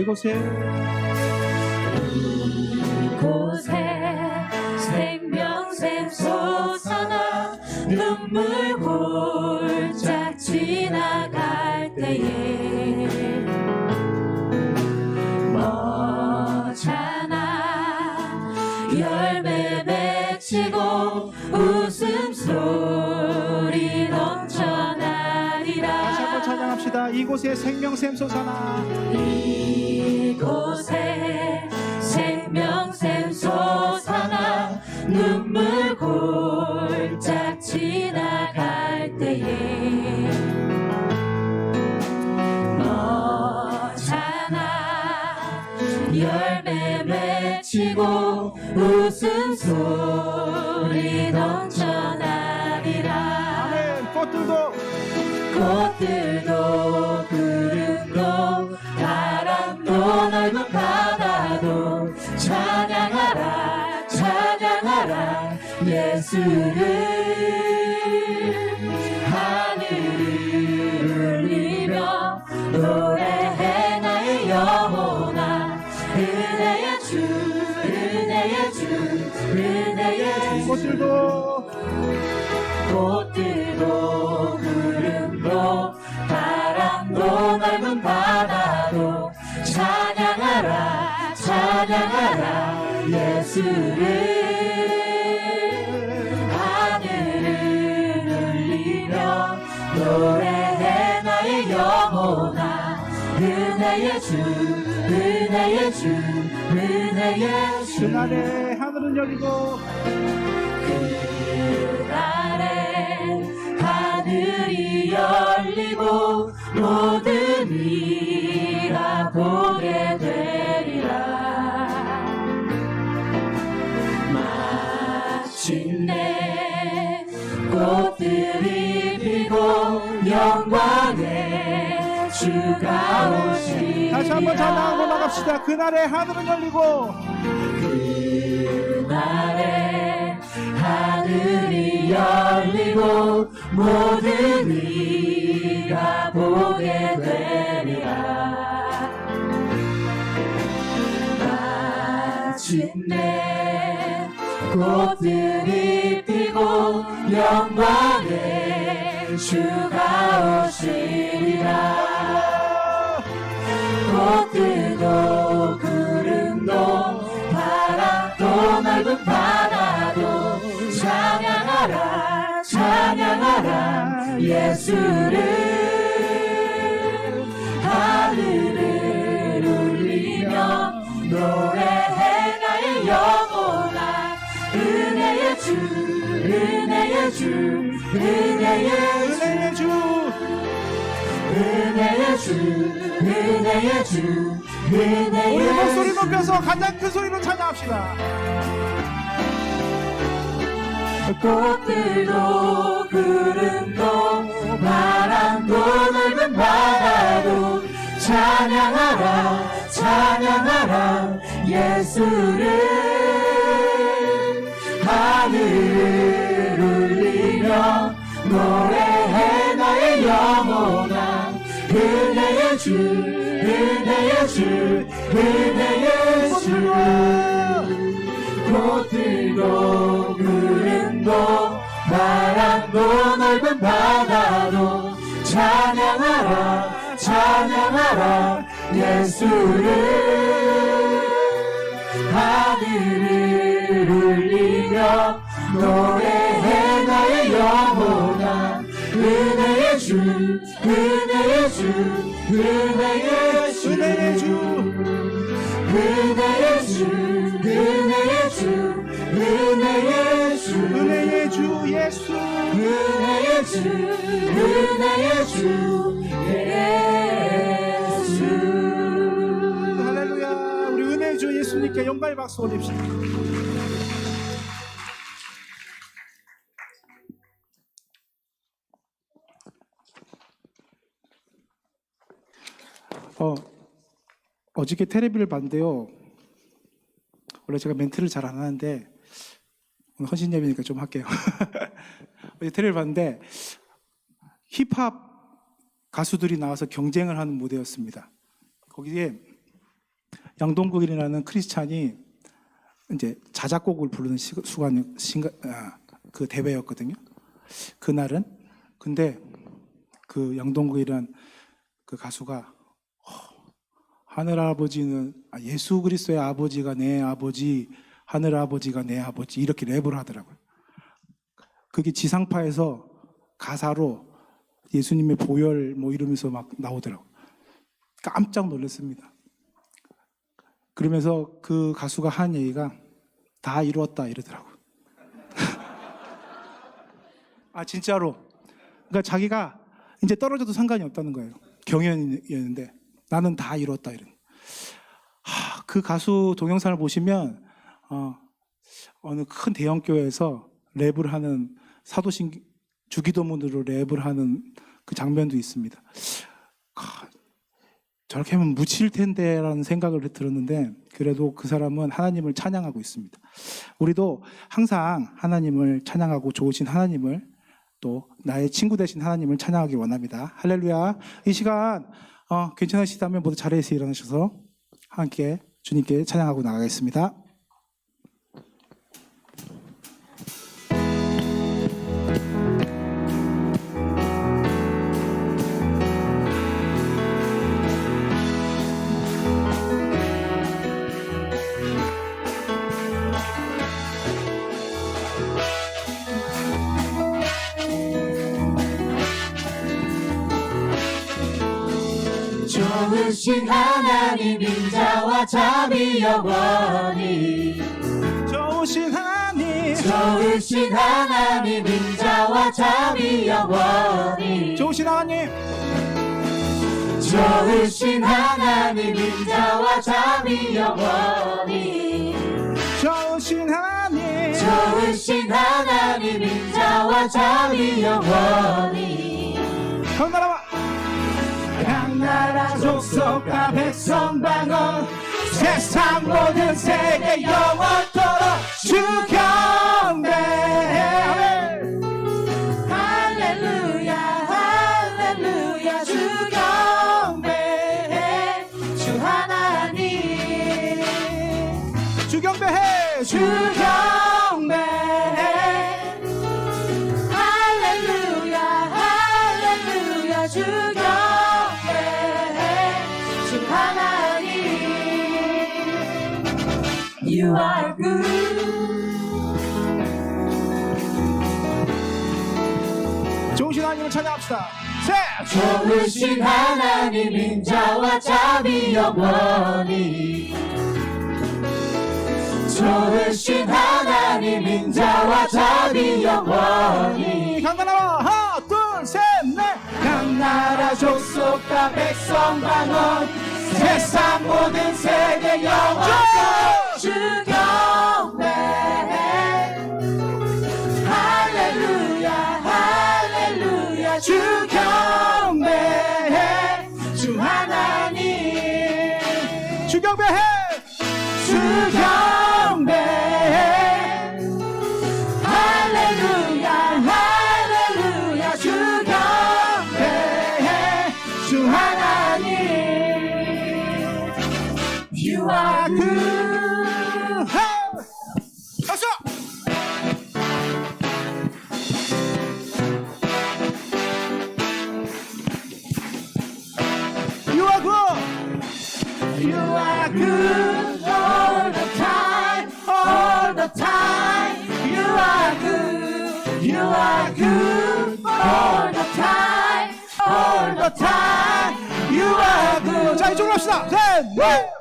이곳에 생명샘 솟아나 눈물 홀짝 지나갈 때에 머잖아 열매 맺히고 웃음소리 넘쳐나리라. 다시 한번 찬양합시다. 이곳에 생명샘 솟아나 이곳에 생명샘 솟아나 눈물 골짝 지나갈 때에 너잖아 열매 맺히고 웃음소리 넘쳐나리라. 아멘. 꽃들도 구름도 바람도 넓은 바다도 찬양하라 찬양하라 예수를. 하늘을 울리며 노래해 나의 영혼아 은혜의 주 은혜의 주 은혜의 주. 꽃들도 구름도 바람도 넓은 바다도 찬양하라 찬양하라 예수를. 하늘을 울리며 노래해 나의 영혼아 은혜의 주 은혜의 주 은혜의 주. 그날에 하늘은 열리고 그날에 하늘이 열리고 모든 이가 보게 되리라. 마침내 꽃들이 피고 영광의 주가 오시리라. 다시 한번 찬양하고 나갑시다. 그날에 하늘은 열리고 그날에 하늘이 열리고 모든 이가 보게 되리라. 마침내 꽃들이 피고 영광의 주가 오시리라. 꽃들도 구름도 바람도 넓은 바다도 찬양하라 찬양하라 예수를. 하늘을 울리며 노래해 나의 영혼아 은혜의 주 은혜의 주 은혜의 주 은혜의 주 은혜의 주 은혜의 우리 목소리 주. 높여서 가장 큰 소리로 찬양합시다. 꽃들도 구름도 바람도 넓은 바다도 찬양하라 찬양하라 예수를. 하늘을 울리며 노래해 나의 영혼아 은혜의 주 은혜의 주 은혜의 주. 꽃들도 구름도 바람도 넓은 바다도 찬양하라 찬양하라 예수를. 하늘을 울리며 노래해 나의 영혼아 은혜의 주 은혜의 주 은혜의 주 은혜의 주 은혜의 주 은혜의 주 은혜의 주 은혜의 주 예수 은혜의 주 은혜의 주 예수. 할렐루야. 우리 은혜의 주 예수님께 영광의 박수 올립시다. 어저께 텔레비를 봤는데요. 원래 제가 멘트를 잘 안 하는데 오늘 헌신 예배니까 좀 할게요. 어제 텔레비를 봤는데 힙합 가수들이 나와서 경쟁을 하는 무대였습니다. 거기에 양동국이라는 크리스찬이 이제 자작곡을 부르는 그 대회였거든요. 그날은. 근데 그 양동국이라는 그 가수가 하늘 아버지는 예수 그리스도의 아버지가 내 아버지, 하늘 아버지가 내 아버지, 이렇게 랩을 하더라고요. 그게 지상파에서 가사로 예수님의 보혈 뭐 이러면서 막 나오더라고요. 깜짝 놀랐습니다. 그러면서 그 가수가 한 얘기가 다 이루었다 이러더라고요. 진짜로. 그러니까 자기가 이제 떨어져도 상관이 없다는 거예요. 경연이었는데 나는 다 이뤘다 이런. 그 가수 동영상을 보시면 어느 큰 대형 교회에서 랩을 하는 사도신 주기도문으로 랩을 하는 그 장면도 있습니다. 저렇게 하면 묻힐 텐데라는 생각을 들었는데 그래도 그 사람은 하나님을 찬양하고 있습니다. 우리도 항상 하나님을 찬양하고 좋으신 하나님을 또 나의 친구 되신 하나님을 찬양하기 원합니다. 할렐루야. 이 시간 괜찮으시다면 모두 자리에서 일어나셔서 함께 주님께 찬양하고 나가겠습니다. 좋으신 하나님 인자와 자비 영원히 좋으신 하나님 좋으신 하나님 인자와 자비 영원히 좋으신 하나님 좋으신 하나님 인자와 자비 영원히 좋으신 하나님 좋으신 하나님 인자와 자비 영원히 건나라와 나라 족속과 백성 방언 세상 모든 세계 영원토록 주 경배해 할렐루야 할렐루야 주 경배해 주 하나님 주 경배해 주 경배해 할렐루야 할렐루야 주 경배해 You are good. 좋으신 하나님을 찬양합시다. 좋으신 하나님 인자와 자비 영원히 좋으신 하나님 인자와 자비 영원히 강나라와 하나 둘셋넷 강나라 족속과 백성 방언 세상 모든 세계 영원토록 주 경배해 할렐루야 할렐루야 주 경배해 주 하나님 주 경배해 주 경배해 할렐루야 할렐루야 주 경배해 주 하나님 You are good. 박수! You are good. You are good all the time, all the time. You are good. You are good all the time, all the time. You are good. 자, 이쪽으로 합시다. 셋, 넷.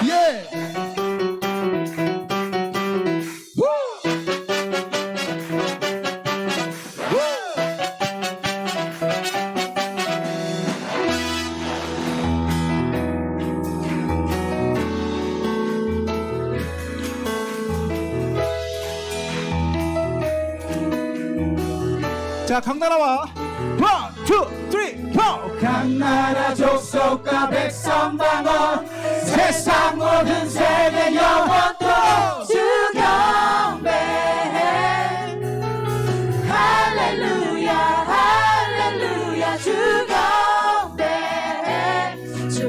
예. 자, 강나라와 원, 투, 쓰리, 포. 강나라 족속과 백성 방언 세상 모든 세계 영원토록 주 경배해 할렐루야 할렐루야 주 경배해 주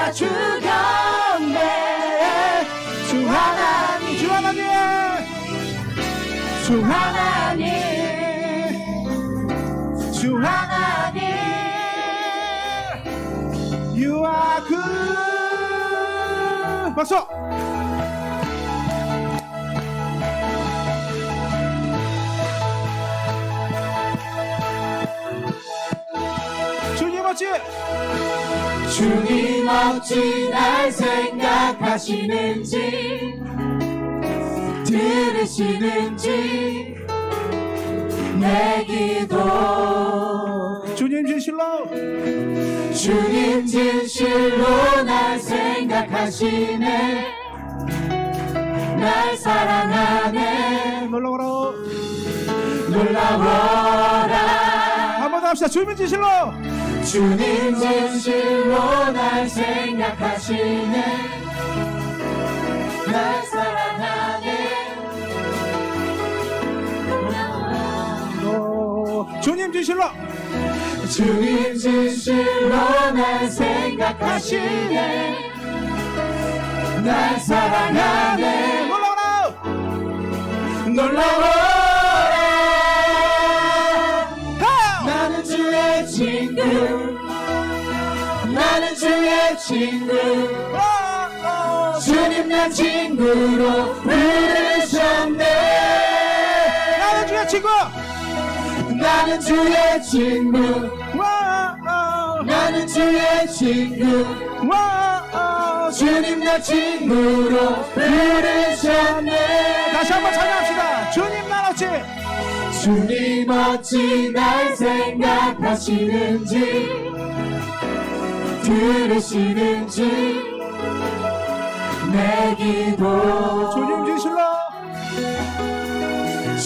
다 죽었네. 주 하나님, 주 하나님, 주 하나님, 주 하나님, You are good. 박수. 주님 어찌 주님 어찌 날 생각하시는지 들으시는지 내 기도. 주님 진실로 주님 진실로 날 생각하시네. 날 사랑하네. 놀라워라. 놀라워라. 한 번 더 합시다. 주님 진실로 주님 진실로 날 생각하시네. 날 사랑하네. 주님 진실로 주님 진실로 날 생각하시네. 날 사랑하네. 놀라워라. 놀라워라. 나는 주의 친구. 나는 주의 친구. 주님 날 친구로 부르셨네. 나는 주의 친구. 나는 주의 친구. 나는 주의 친구. 주님 날 친구로 부르셨네. 다시 한번 찬양합시다. 주님 날 어찌 주님 어찌 날 생각하시는지 들으시는지 내 기도. 주님 진실로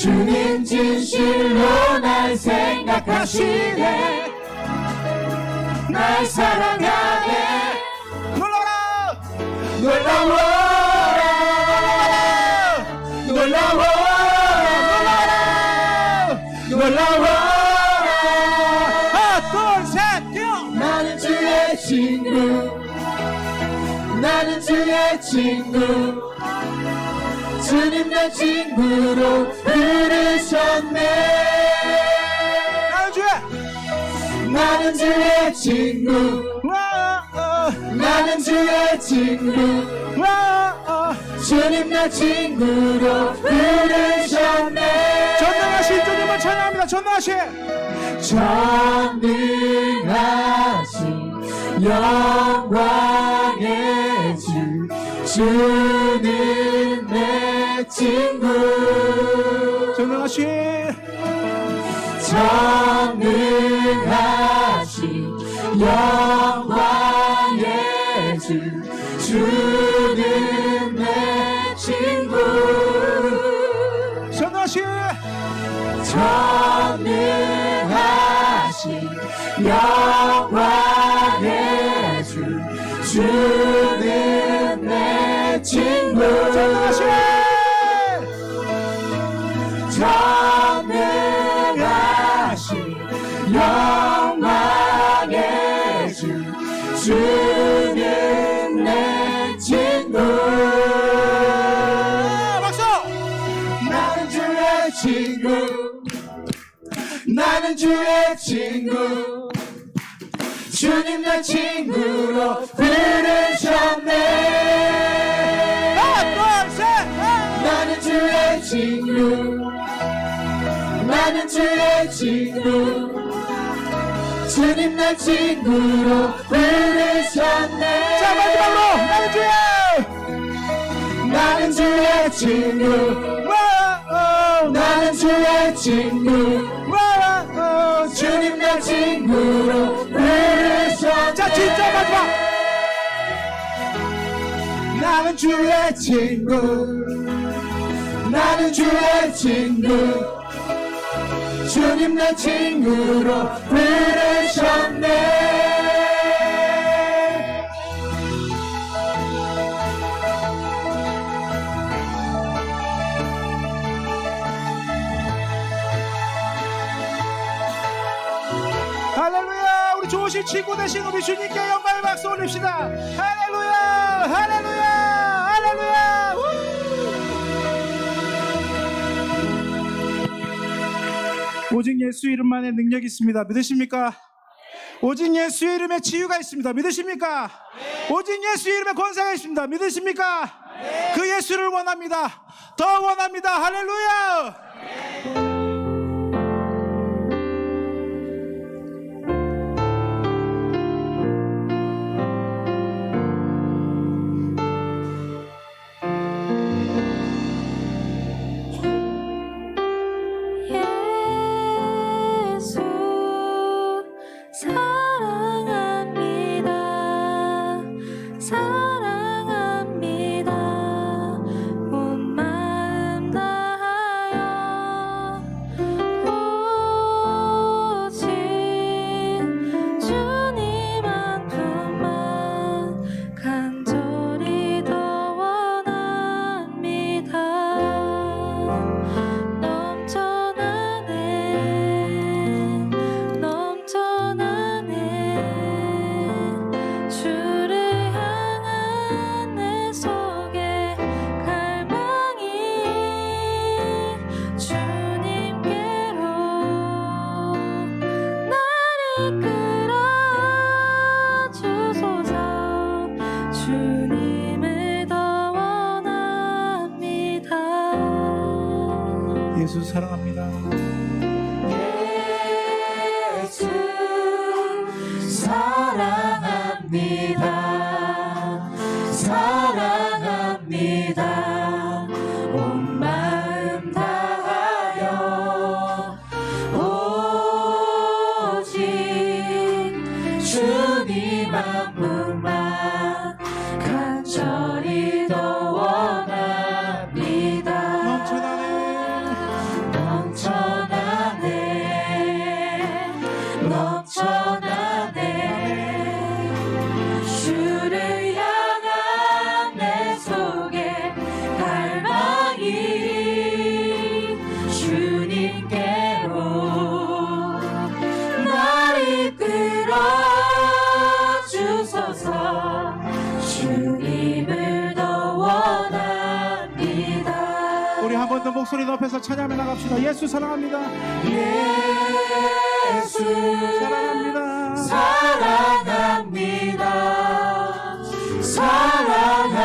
주님 진실로 날 생각하시네. 날 사랑하네. 놀라워라. 놀라워라. 놀라워라. 놀라워라. 하나 둘 셋 뛰어. 나는 주의 친구. 나는 주의 친구. 주님 날 친구로 부르셨네. 나는 주의 친구. 나는 주의 친구. 주님 날 친구로 부르셨네. 전능하신 주님을 찬양합니다. 전능하신 영광의 주. 주는 내 친구. 전능하신 영광의 주. 주는 내 친구. 전능하신 영광의 주. 주는 내 친구. 전능하신 영광의 주. 주는 내 친구. 박수. 나는 주의 친구. 나는 주의 친구. 주님 날 친구로 부르셨네. 하나 둘 셋. 나는 주의 친구. 나는 주의 친구. 주님 날 친구로 부르셨네. 자 마지막으로 나는 주의 친구. 나는 주의 친구. 주님 날 친구로 부르셨네. 자 진짜 마지막. 나는 주의 친구. 나는 주의 친구. 주님 날 친구로 부르셨네. 할렐루야. 우리 좋으신 우리 친구 되신 우리 주님께 영광의 박수 올립시다. 할렐루야, 할렐루야, 할렐루야. 오직 예수 이름만의 능력이 있습니다. 믿으십니까? 오직 예수 이름에 치유가 있습니다. 믿으십니까? 오직 예수 이름에 권세가 있습니다. 믿으십니까? 그 예수를 원합니다. 더 원합니다. 할렐루야. 예수 사랑합니다. 예수 사랑합니다. 사랑합니다. 온 마음 다하여 오직 주님 한 분만 간절히 더 원합니다. 넘쳐나네 주를 향한 내 속에 갈망이 주님께로 날 이끌어 주소서. 주님을 더 원합니다. 우리 한 번 더 목소리 높여서 찬양해 나갑시다. 예수 사랑합니다. 예수 사랑합니다. 사랑합니다.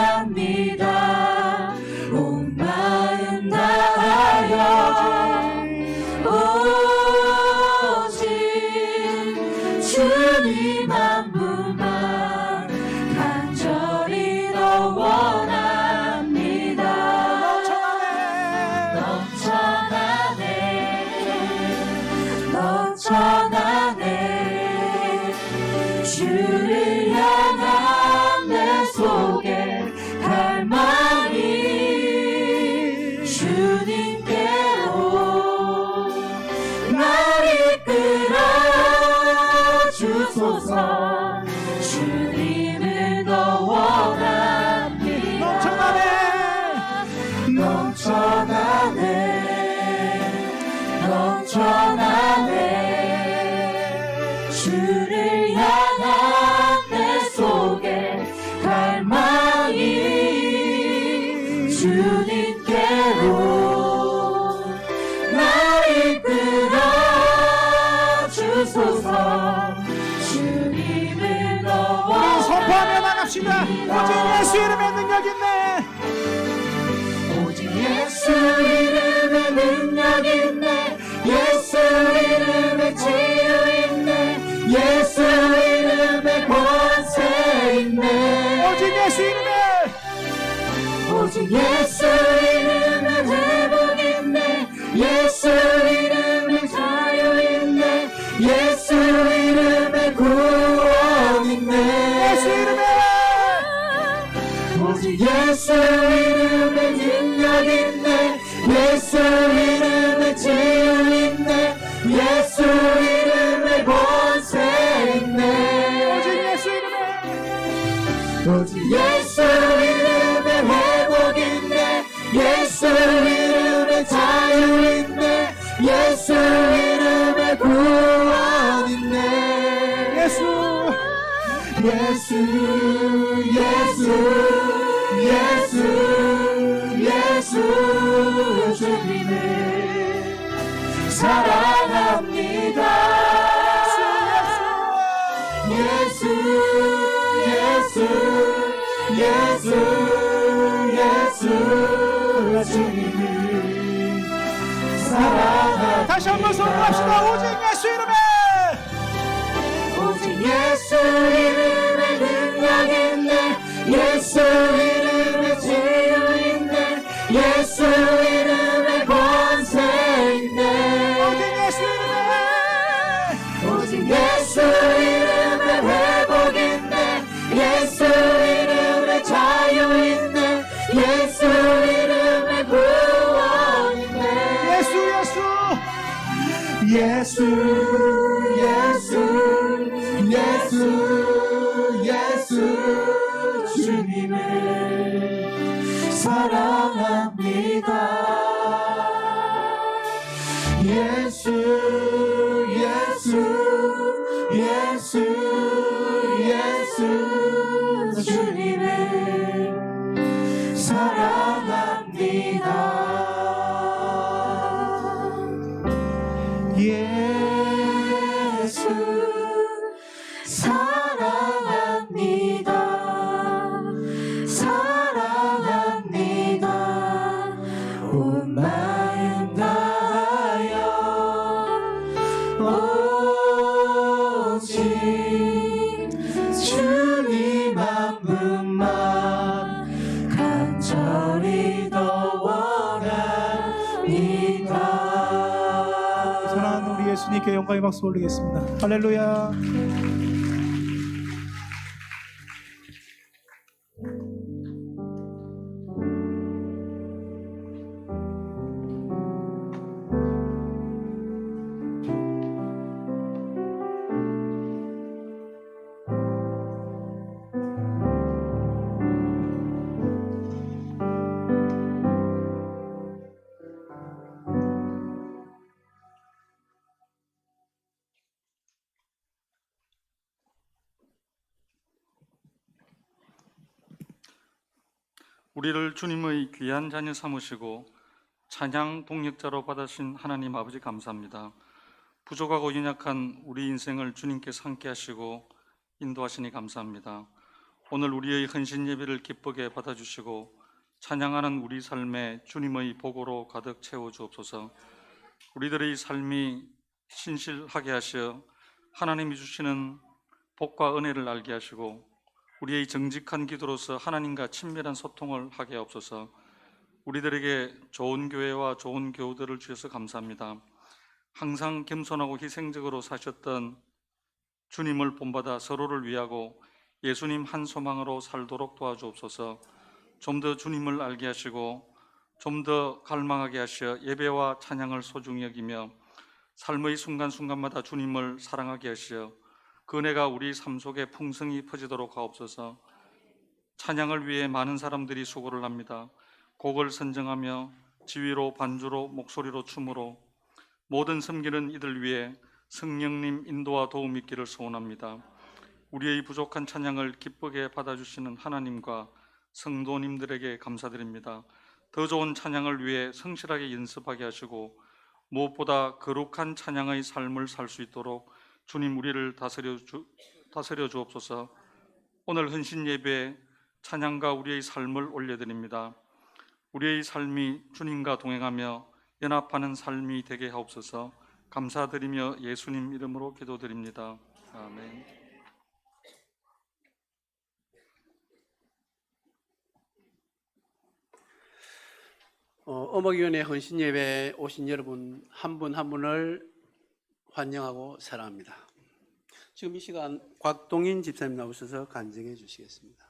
사랑합니다. 온 마음 다하여 오직 주님 한 분만 간절히 더 원합니다. 넘쳐나네 주를 향한 내 속에 갈망이 주님께로 날 이끌어 주소서. 주님을 더 원합니다. 넘쳐나네 주를 향한 내 속에 갈망이 주님께로 날 이끌어 주소서. 주님을 더 우리 선포하며 나갑시다. 오직 예수 이름에 능력 있네. 오직 예수 이름에 능력 있네. 예수 이름에 치유 있네. 예수 이름에 권세 있네. 오직 예수 이름에 오직 예수 이름에 회복 있네. 예수 이름에 자유 있네. 예수 이름에 구원 있네. 예수 이름에 오직 예수 이름에 능력 있네. 예수 이름에 치유 있네. 예수 이름에 권세 있네. 오직 예수 이름에 오직 예수 이름에 회복 있네. 예수 이름에 자유 있네. 예수 이름에 구원 있네. 예수 예수 예수 예수 예수 주님을 사랑합니다. 예수 예수 예수 예수 주님을 사랑합니다. 다시 한번 선포합시다. 오직 예수 이름에, 오직 예수 이름에 능력 있네. 예수 이름에 치유 있네. 예수 이름에 권세 있네. 오직 예수 이름에, 오직 예수 이름에 회복 있네. 예수 이름에 자유 있네. 예수 이름에 구원 있네. 예수 예수 예수 예수 예수 예수 주님을 사랑합니다. 예수 예수 예수 예수 주님을 사랑합니다. 예수 사랑합니다. 사랑합니다. 온 마음 다하여 오직 주님 한 분만 간절히 더 원합니다. 사랑하는 우리 예수님께 영광의 박수 올리겠습니다. 할렐루야. 우리를 주님의 귀한 자녀 삼으시고 찬양 동력자로 받으신 하나님 아버지 감사합니다. 부족하고 연약한 우리 인생을 주님께서 함께 하시고 인도하시니 감사합니다. 오늘 우리의 헌신 예배를 기쁘게 받아주시고 찬양하는 우리 삶에 주님의 복으로 가득 채워주옵소서. 우리들의 삶이 신실하게 하시어 하나님이 주시는 복과 은혜를 알게 하시고 우리의 정직한 기도로서 하나님과 친밀한 소통을 하게 하옵소서. 우리들에게 좋은 교회와 좋은 교우들을 주셔서 감사합니다. 항상 겸손하고 희생적으로 사셨던 주님을 본받아 서로를 위하고 예수님 한 소망으로 살도록 도와주옵소서. 좀 더 주님을 알게 하시고 좀 더 갈망하게 하시어 예배와 찬양을 소중히 여기며 삶의 순간순간마다 주님을 사랑하게 하시어 그 은혜가 우리 삶 속에 풍성히 퍼지도록 하옵소서. 찬양을 위해 많은 사람들이 수고를 합니다. 곡을 선정하며 지휘로 반주로 목소리로 춤으로 모든 섬기는 이들 위해 성령님 인도와 도움 있기를 소원합니다. 우리의 부족한 찬양을 기쁘게 받아주시는 하나님과 성도님들에게 감사드립니다. 더 좋은 찬양을 위해 성실하게 연습하게 하시고 무엇보다 거룩한 찬양의 삶을 살 수 있도록 주님 우리를 다스려 주옵소서. 오늘 헌신 예배에 찬양과 우리의 삶을 올려드립니다. 우리의 삶이 주님과 동행하며 연합하는 삶이 되게 하옵소서. 감사드리며 예수님 이름으로 기도드립니다. 아멘. 어목위원회 헌신 예배에 오신 여러분 한 분 한 분을 환영하고 사랑합니다. 지금 이 시간 곽동인 집사님 나오셔서 간증해 주시겠습니다.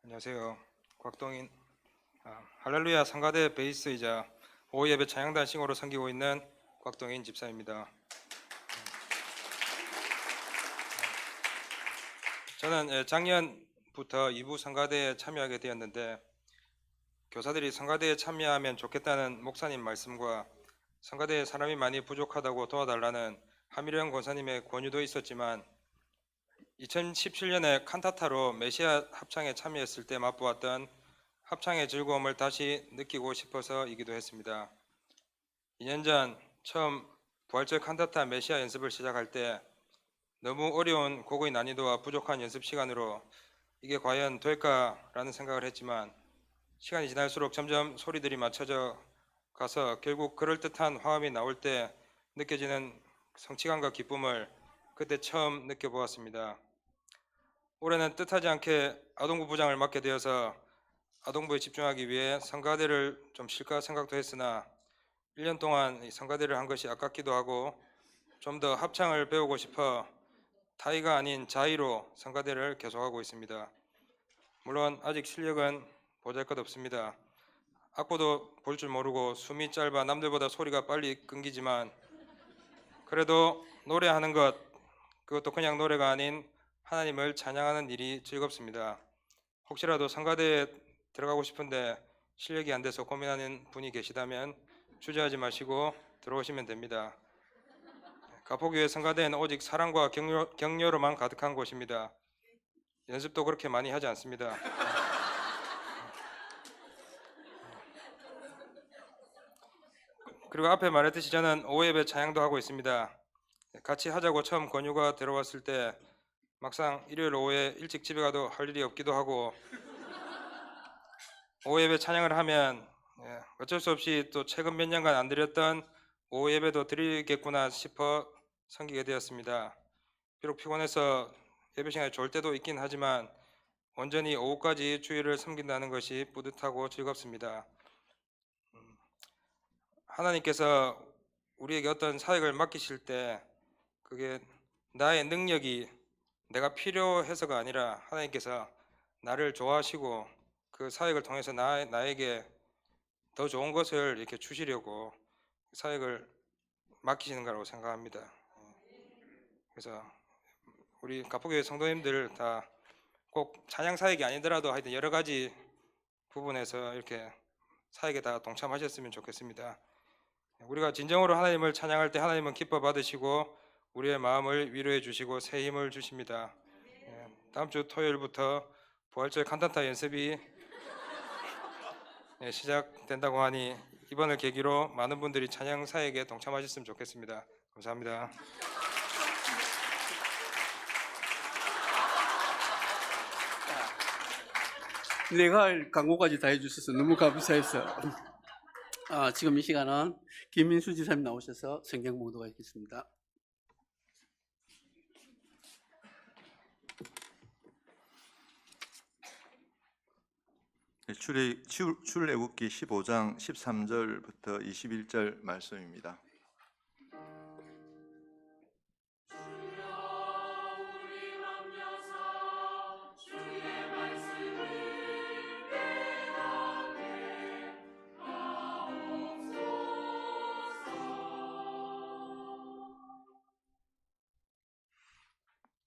안녕하세요. 곽동인 할렐루야 상가대 베이스이자 오예배 찬양단 싱어로 섬기고 있는 곽동인 집사입니다. 저는 작년부터 2부 상가대에 참여하게 되었는데 교사들이 상가대에 참여하면 좋겠다는 목사님 말씀과 성가대에 사람이 많이 부족하다고 도와달라는 하미령 권사님의 권유도 있었지만 2017년에 칸타타로 메시아 합창에 참여했을 때 맛보았던 합창의 즐거움을 다시 느끼고 싶어서이기도 했습니다. 2년 전 처음 부활절 칸타타 메시아 연습을 시작할 때 너무 어려운 곡의 난이도와 부족한 연습 시간으로 이게 과연 될까라는 생각을 했지만 시간이 지날수록 점점 소리들이 맞춰져 가서 결국 그럴듯한 화음이 나올 때 느껴지는 성취감과 기쁨을 그때 처음 느껴보았습니다. 올해는 뜻하지 않게 아동부 부장을 맡게 되어서 아동부에 집중하기 위해 성가대를 좀 쉴까 생각도 했으나 1년 동안 이 성가대를 한 것이 아깝기도 하고 좀 더 합창을 배우고 싶어 타이가 아닌 자의로 성가대를 계속하고 있습니다. 물론 아직 실력은 보잘것없습니다. 악보도 볼 줄 모르고 숨이 짧아 남들보다 소리가 빨리 끊기지만 그래도 노래하는 것, 그것도 그냥 노래가 아닌 하나님을 찬양하는 일이 즐겁습니다. 혹시라도 성가대에 들어가고 싶은데 실력이 안 돼서 고민하는 분이 계시다면 주저하지 마시고 들어오시면 됩니다. 가포교회 성가대는 오직 사랑과 격려로만 가득한 곳입니다. 연습도 그렇게 많이 하지 않습니다. 그리고 앞에 말했듯이 저는 오후 예배 찬양도 하고 있습니다. 같이 하자고 처음 권유가 들어왔을 때 막상 일요일 오후에 일찍 집에 가도 할 일이 없기도 하고 오후 예배 찬양을 하면 어쩔 수 없이 또 최근 몇 년간 안 드렸던 오후 예배도 드리겠구나 싶어 섬기게 되었습니다. 비록 피곤해서 예배 시간이 좋을 때도 있긴 하지만 온전히 오후까지 주일을 섬긴다는 것이 뿌듯하고 즐겁습니다. 하나님께서 우리에게 어떤 사역을 맡기실 때 그게 나의 능력이 내가 필요해서가 아니라 하나님께서 나를 좋아하시고 그 사역을 통해서 나에게 더 좋은 것을 이렇게 주시려고 사역을 맡기시는 거라고 생각합니다. 그래서 우리 가포교회 성도님들 다 꼭 찬양 사역이 아니더라도 하여튼 여러 가지 부분에서 이렇게 사역에 다 동참하셨으면 좋겠습니다. 우리가 진정으로 하나님을 찬양할 때 하나님은 기뻐 받으시고 우리의 마음을 위로해 주시고 새 힘을 주십니다. 다음 주 토요일부터 부활절 칸타타 연습이 시작된다고 하니 이번을 계기로 많은 분들이 찬양 사역에 동참하셨으면 좋겠습니다. 감사합니다. 내가 할 광고까지 다 해주셔서 너무 감사해서 지금 이 시간은 김민수 지사님 나오셔서 성경 봉독가 있겠습니다. 출애굽기 15장 13절부터 21절 말씀입니다.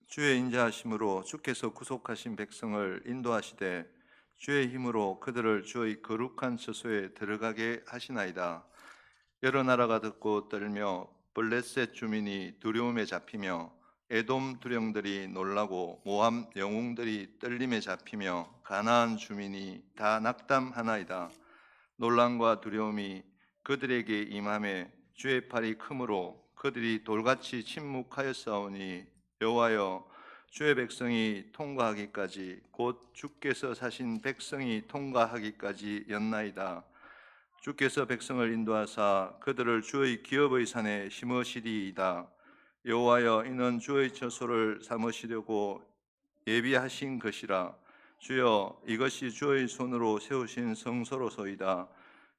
주의 인자하심으로 주께서 구속하신 백성을 인도하시되 주의 힘으로 그들을 주의 거룩한 처소에 들어가게 하시나이다. 여러 나라가 듣고 떨며 블레셋 주민이 두려움에 잡히며 에돔 두령들이 놀라고 모압 영웅들이 떨림에 잡히며 가나안 주민이 다 낙담하나이다. 놀람과 두려움이 그들에게 임함에 주의 팔이 크므로 그들이 돌같이 침묵하였사오니 여호와여 주의 백성이 통과하기까지 곧 주께서 사신 백성이 통과하기까지 였나이다. 주께서 백성을 인도하사 그들을 주의 기업의 산에 심으시리이다. 여호와여 이는 주의 처소를 삼으시려고 예비하신 것이라. 주여 이것이 주의 손으로 세우신 성소로소이다.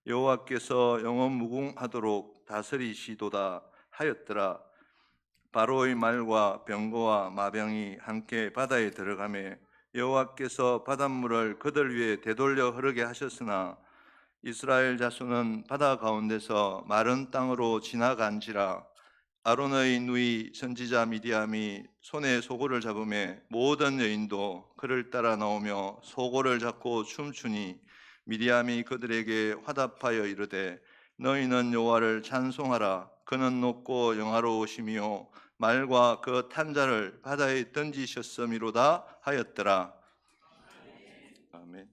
여호와께서 영원 무궁하도록 다스리시도다 하였더라. 바로의 말과 병거와 마병이 함께 바다에 들어가매 여호와께서 바닷물을 그들 위에 되돌려 흐르게 하셨으나 이스라엘 자손은 바다 가운데서 마른 땅으로 지나간지라. 아론의 누이 선지자 미디암이 손에 소고를 잡으매 모든 여인도 그를 따라 나오며 소고를 잡고 춤추니 미디암이 그들에게 화답하여 이르되 너희는 여호와를 찬송하라. 그는 높고 영화로우시며 말과 그 탄자를 바다에 던지셨음이로다 하였더라. 아멘.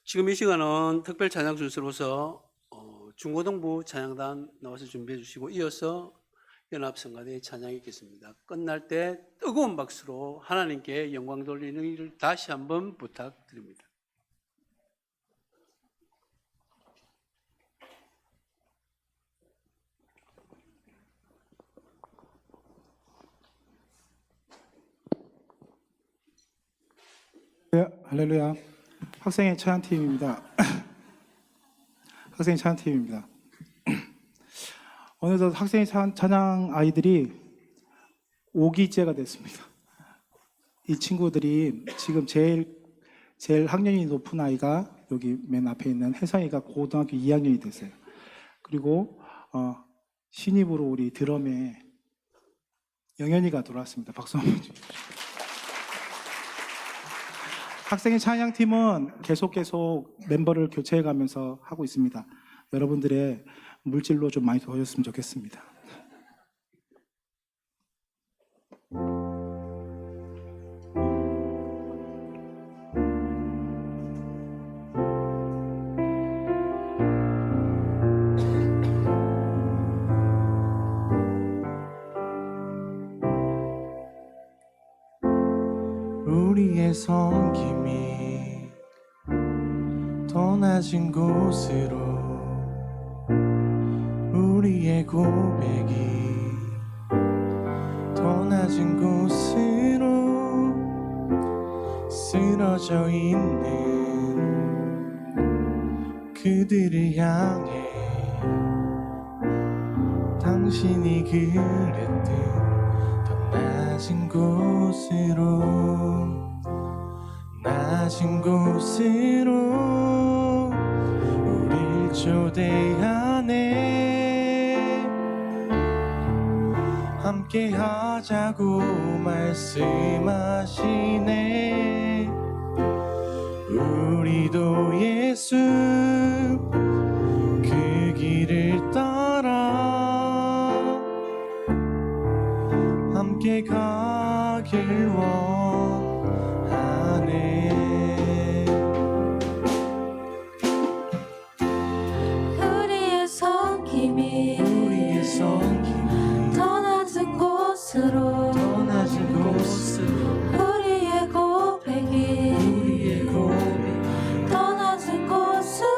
지금 이 시간은 특별 찬양 순서로서 중고등부 찬양단 나와서 준비해 주시고 이어서 연합성가대의 찬양이 있겠습니다. 끝날 때 뜨거운 박수로 하나님께 영광 돌리는 일을 다시 한번 부탁드립니다. 네, 할렐루야. 학생의 찬양팀입니다. 학생의 찬양팀입니다. 어느덧 학생의 찬양 아이들이 5기째가 됐습니다. 이 친구들이 지금 제일 학년이 높은 아이가 여기 맨 앞에 있는 혜성이가 고등학교 2학년이 됐어요. 그리고 신입으로 우리 드럼에 영현이가 들어왔습니다. 박수 한번 주세요. 학생의 찬양팀은 계속 멤버를 교체해가면서 하고 있습니다. 여러분들의 물질로 좀 많이 도와줬으면 좋겠습니다. 우리의 섬김이 더 낮은 곳으로 우리의 고백이 더 낮은 곳으로 쓰러져 있는 그들을 향해 당신이 그랬듯 더 낮은 곳으로 우릴 초대하네. 함께 하자고 말씀하시네. 우리도 예수 그 길을 따라 함께 가길 원하네. 우리의 섬김이 더 낮은 곳으로 우리의 고백이 더 낮은 곳으로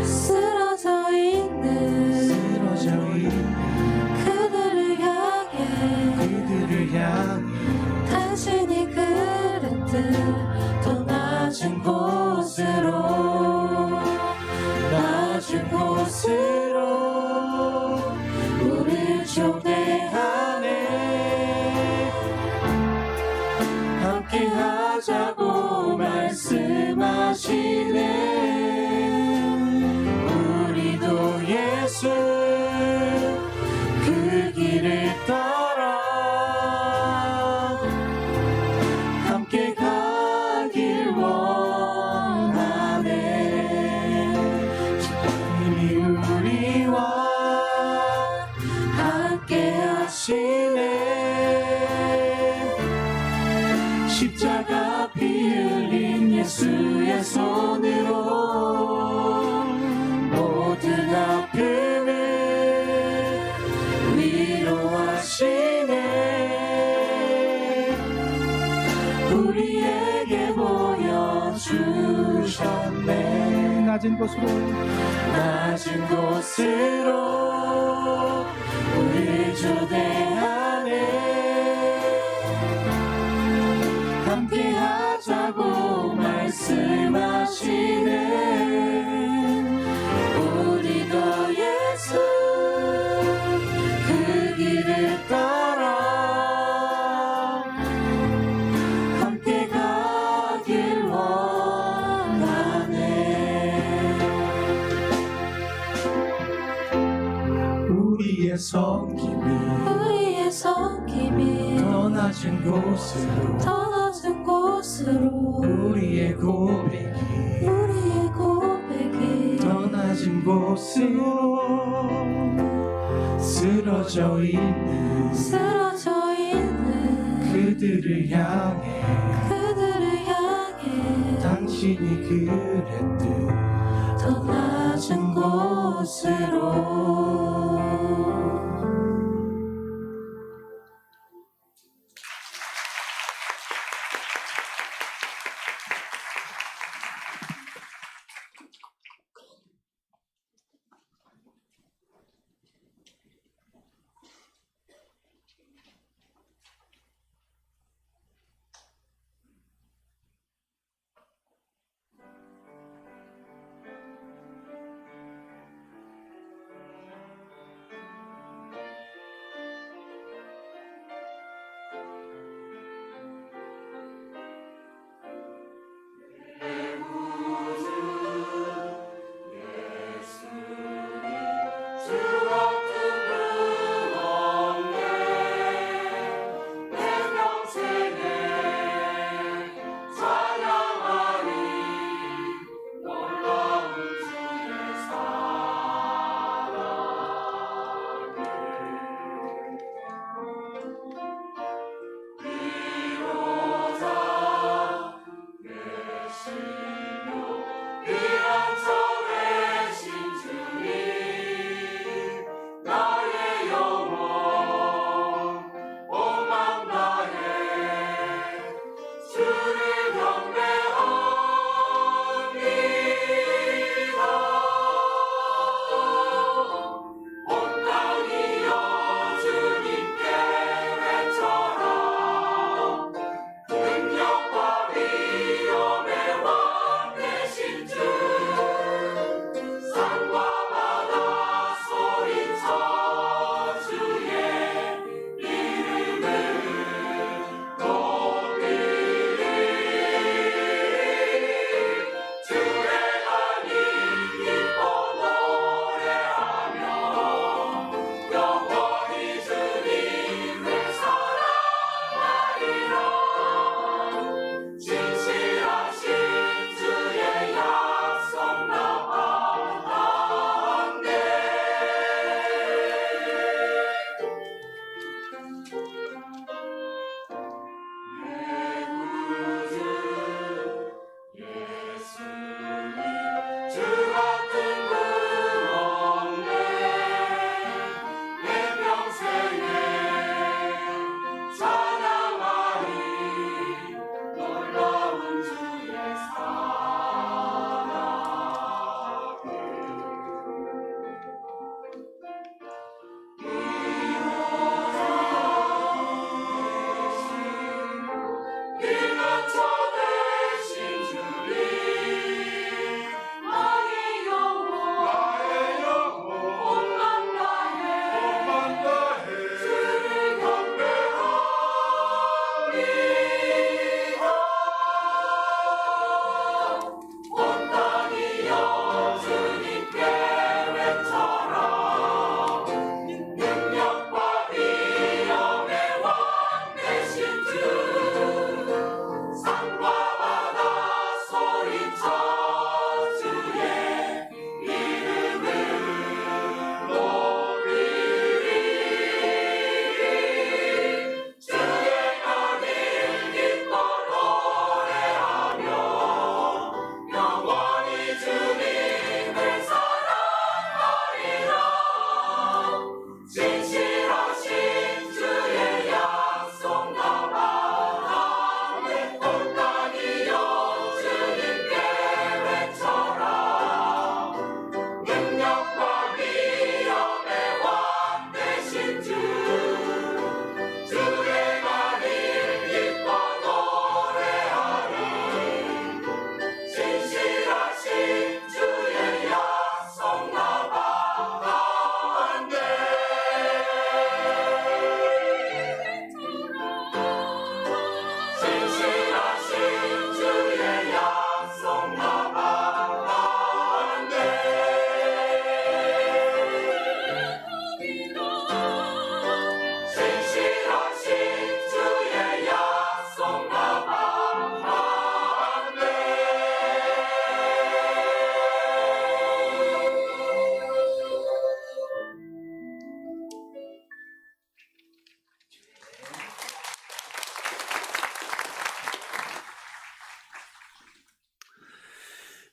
쓰러져 있는 그들을 향해 당신이 그랬듯 더 낮은 곳으로 우릴 초대하네. 함께 하자고 말씀하시네. 우리도 예수 그 길을 따라 함께 가길 원하네. 주님이 우리와 함께 하시네. 십자가 피 흘린 예수의 손으로 모든 아픔을 위로하시네. 우리에게 보여주셨네. 낮은 곳으로 우리 초대하네. 함께 하자고 말씀하시네. 우리도 예수 그 길을 따라 함께 가길 원하네. 우리의 섬김이 더 낮은 곳으로 더 낮은 곳으로 우리의 고백이 우리의 고백이 더 낮은 곳으로 쓰러져 있는 쓰러져 있는 그들을 향해 당신이 그랬듯 더 낮은 곳으로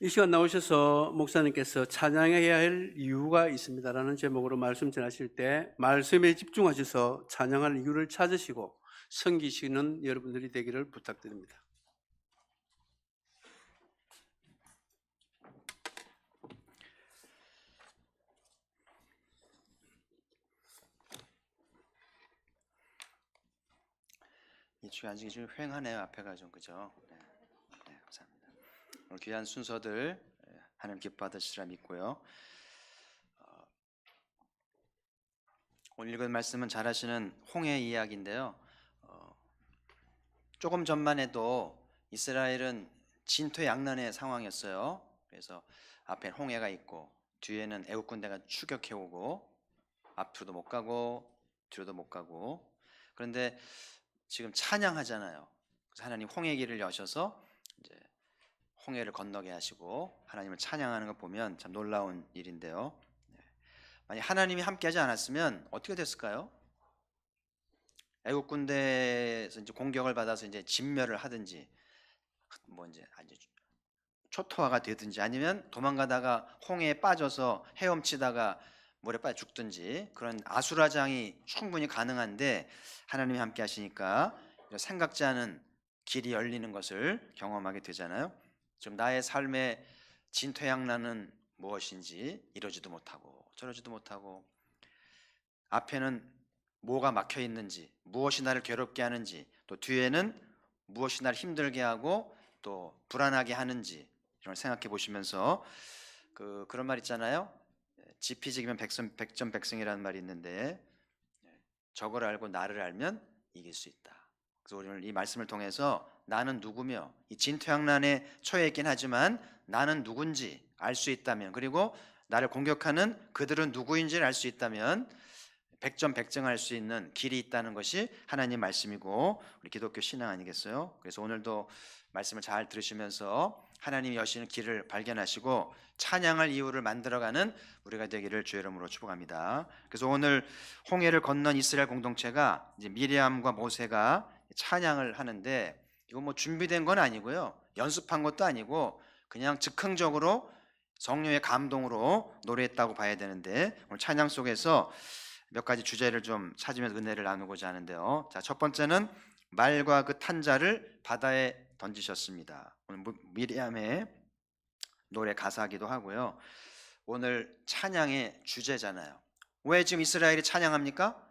이 시간 나오셔서 목사님께서 찬양해야 할 이유가 있습니다라는 제목으로 말씀 전하실 때 말씀에 집중하셔서 찬양할 이유를 찾으시고 섬기시는 여러분들이 되기를 부탁드립니다. 이 주간식이 좀 휑하네요. 앞에가 좀 그죠? 네, 네, 감사합니다. 오늘 귀한 순서들 하나님 기뻐하시리라 믿고요. 오늘 읽은 말씀은 잘 아시는 홍해 이야기인데요. 조금 전만 해도 이스라엘은 진퇴양난의 상황이었어요. 그래서 앞에 홍해가 있고 뒤에는 애국 군대가 추격해오고 앞으로도 못 가고 뒤로도 못 가고. 그런데 지금 찬양하잖아요. 그래서 하나님 홍해 길을 여셔서 이제 홍해를 건너게 하시고 하나님을 찬양하는 걸 보면 참 놀라운 일인데요. 만약 하나님이 함께하지 않았으면 어떻게 됐을까요? 애국 군대에서 이제 공격을 받아서 이제 진멸을 하든지 뭐 이제 초토화가 되든지 아니면 도망가다가 홍해에 빠져서 헤엄치다가 물에 빠져 죽든지 그런 아수라장이 충분히 가능한데 하나님이 함께 하시니까 생각지 않은 길이 열리는 것을 경험하게 되잖아요. 지금 나의 삶의 진퇴양난은 무엇인지 이러지도 못하고 저러지도 못하고 앞에는 뭐가 막혀 있는지 무엇이 나를 괴롭게 하는지 또 뒤에는 무엇이 나를 힘들게 하고 또 불안하게 하는지 이런 걸 생각해 보시면서 그런 말 있잖아요. 지피지기면 백전백승이라는 말이 있는데 적을 알고 나를 알면 이길 수 있다. 그래서 오늘 이 말씀을 통해서 나는 누구며 이 진퇴양난에 처해 있긴 하지만 나는 누군지 알 수 있다면 그리고 나를 공격하는 그들은 누구인지를 알 수 있다면 백전백승할 수 있는 길이 있다는 것이 하나님 말씀이고 우리 기독교 신앙 아니겠어요? 그래서 오늘도 말씀을 잘 들으시면서 하나님이 여시는 길을 발견하시고 찬양할 이유를 만들어가는 우리가 되기를 주의 이름으로 축복합니다. 그래서 오늘 홍해를 건넌 이스라엘 공동체가 이제 미리암과 모세가 찬양을 하는데 이거 뭐 준비된 건 아니고요, 연습한 것도 아니고 그냥 즉흥적으로 성령의 감동으로 노래했다고 봐야 되는데 오늘 찬양 속에서 몇 가지 주제를 좀 찾으면서 은혜를 나누고자 하는데요. 자, 첫 번째는 말과 그 탄자를 바다에 던지셨습니다. 오늘 미리암의 노래 가사기도 하고요. 오늘 찬양의 주제잖아요. 왜 지금 이스라엘이 찬양합니까?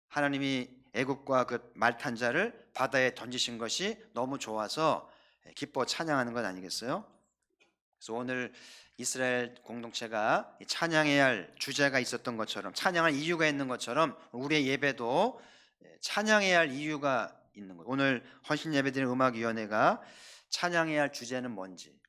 하나님이 애국과 그 말탄자를 바다에 던지신 것이 너무 좋아서 기뻐 찬양하는 것 아니겠어요? 그래서 오늘 이스라엘 공동체가 찬양해야 할 주제가 있었던 것처럼 찬양할 이유가 있는 것처럼 우리의 예배도 찬양해야 할 이유가 있는 거예요. 오늘 헌신 예배드리는 음악위원회가 찬양해야 할 주제는 뭔지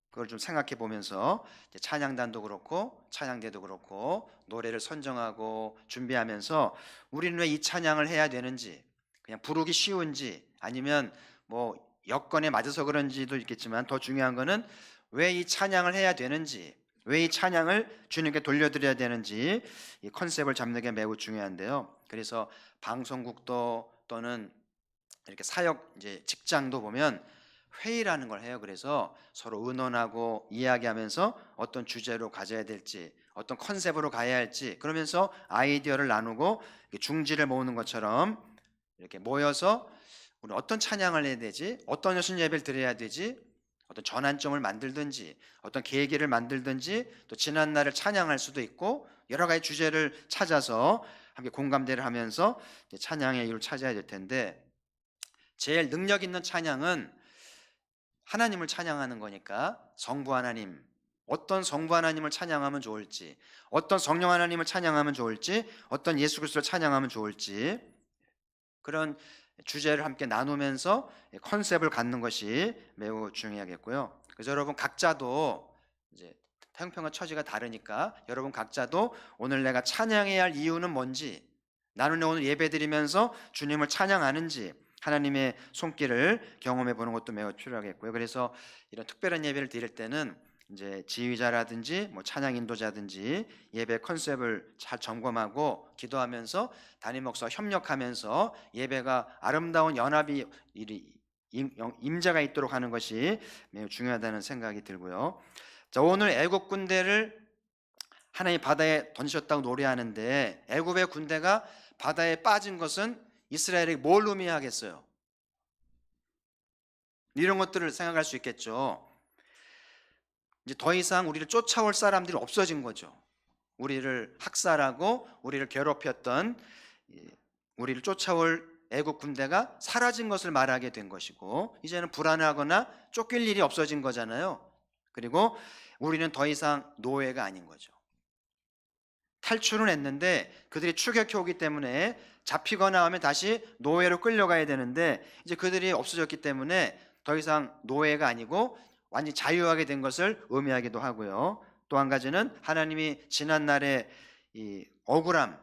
그걸 좀 생각해 보면서 찬양단도 그렇고 찬양대도 그렇고 노래를 선정하고 준비하면서 우리는 왜 이 찬양을 해야 되는지, 그냥 부르기 쉬운지 아니면 뭐 여건에 맞아서 그런지도 있겠지만 더 중요한 거는 왜 이 찬양을 해야 되는지, 왜 이 찬양을 주님께 돌려드려야 되는지 이 컨셉을 잡는 게 매우 중요한데요. 그래서 방송국도 또는 이렇게 사역 이제 직장도 보면 회의라는 걸 해요. 그래서 서로 의논하고 이야기하면서 어떤 주제로 가져야 될지, 어떤 컨셉으로 가야 할지, 그러면서 아이디어를 나누고 중지를 모으는 것처럼 이렇게 모여서 우리 어떤 찬양을 해야 되지, 어떤 여신 예배를 드려야 되지, 어떤 전환점을 만들든지 어떤 계기를 만들든지 또 지난 날을 찬양할 수도 있고 여러 가지 주제를 찾아서 함께 공감대를 하면서 찬양의 이유를 찾아야 될 텐데, 제일 능력 있는 찬양은 하나님을 찬양하는 거니까 성부 하나님, 어떤 성부 하나님을 찬양하면 좋을지, 어떤 성령 하나님을 찬양하면 좋을지, 어떤 예수 그리스도를 찬양하면 좋을지 그런 주제를 함께 나누면서 컨셉을 갖는 것이 매우 중요하겠고요. 그래서 여러분 각자도 이제 형편과 처지가 다르니까 여러분 각자도 오늘 내가 찬양해야 할 이유는 뭔지, 나는 오늘 예배드리면서 주님을 찬양하는지 하나님의 손길을 경험해 보는 것도 매우 필요하겠고요. 그래서 이런 특별한 예배를 드릴 때는 이제 지휘자라든지 뭐 찬양 인도자든지 예배 컨셉을 잘 점검하고 기도하면서 담임 목사와 협력하면서 예배가 아름다운 연합이 임자가 있도록 하는 것이 매우 중요하다는 생각이 들고요. 자, 오늘 애굽 군대를 하나님 바다에 던지셨다고 노래하는데 애굽의 군대가 바다에 빠진 것은 이스라엘에게 뭘 의미하겠어요? 이런 것들을 생각할 수 있겠죠. 이제 더 이상 우리를 쫓아올 사람들이 없어진 거죠. 우리를 학살하고 우리를 괴롭혔던, 우리를 쫓아올 애국 군대가 사라진 것을 말하게 된 것이고, 이제는 불안하거나 쫓길 일이 없어진 거잖아요. 그리고 우리는 더 이상 노예가 아닌 거죠. 탈출은 했는데 그들이 추격해 오기 때문에 잡히거나 하면 다시 노예로 끌려가야 되는데, 이제 그들이 없어졌기 때문에 더 이상 노예가 아니고 완전히 자유하게 된 것을 의미하기도 하고요. 또 한 가지는 하나님이 지난날에 이 억울함,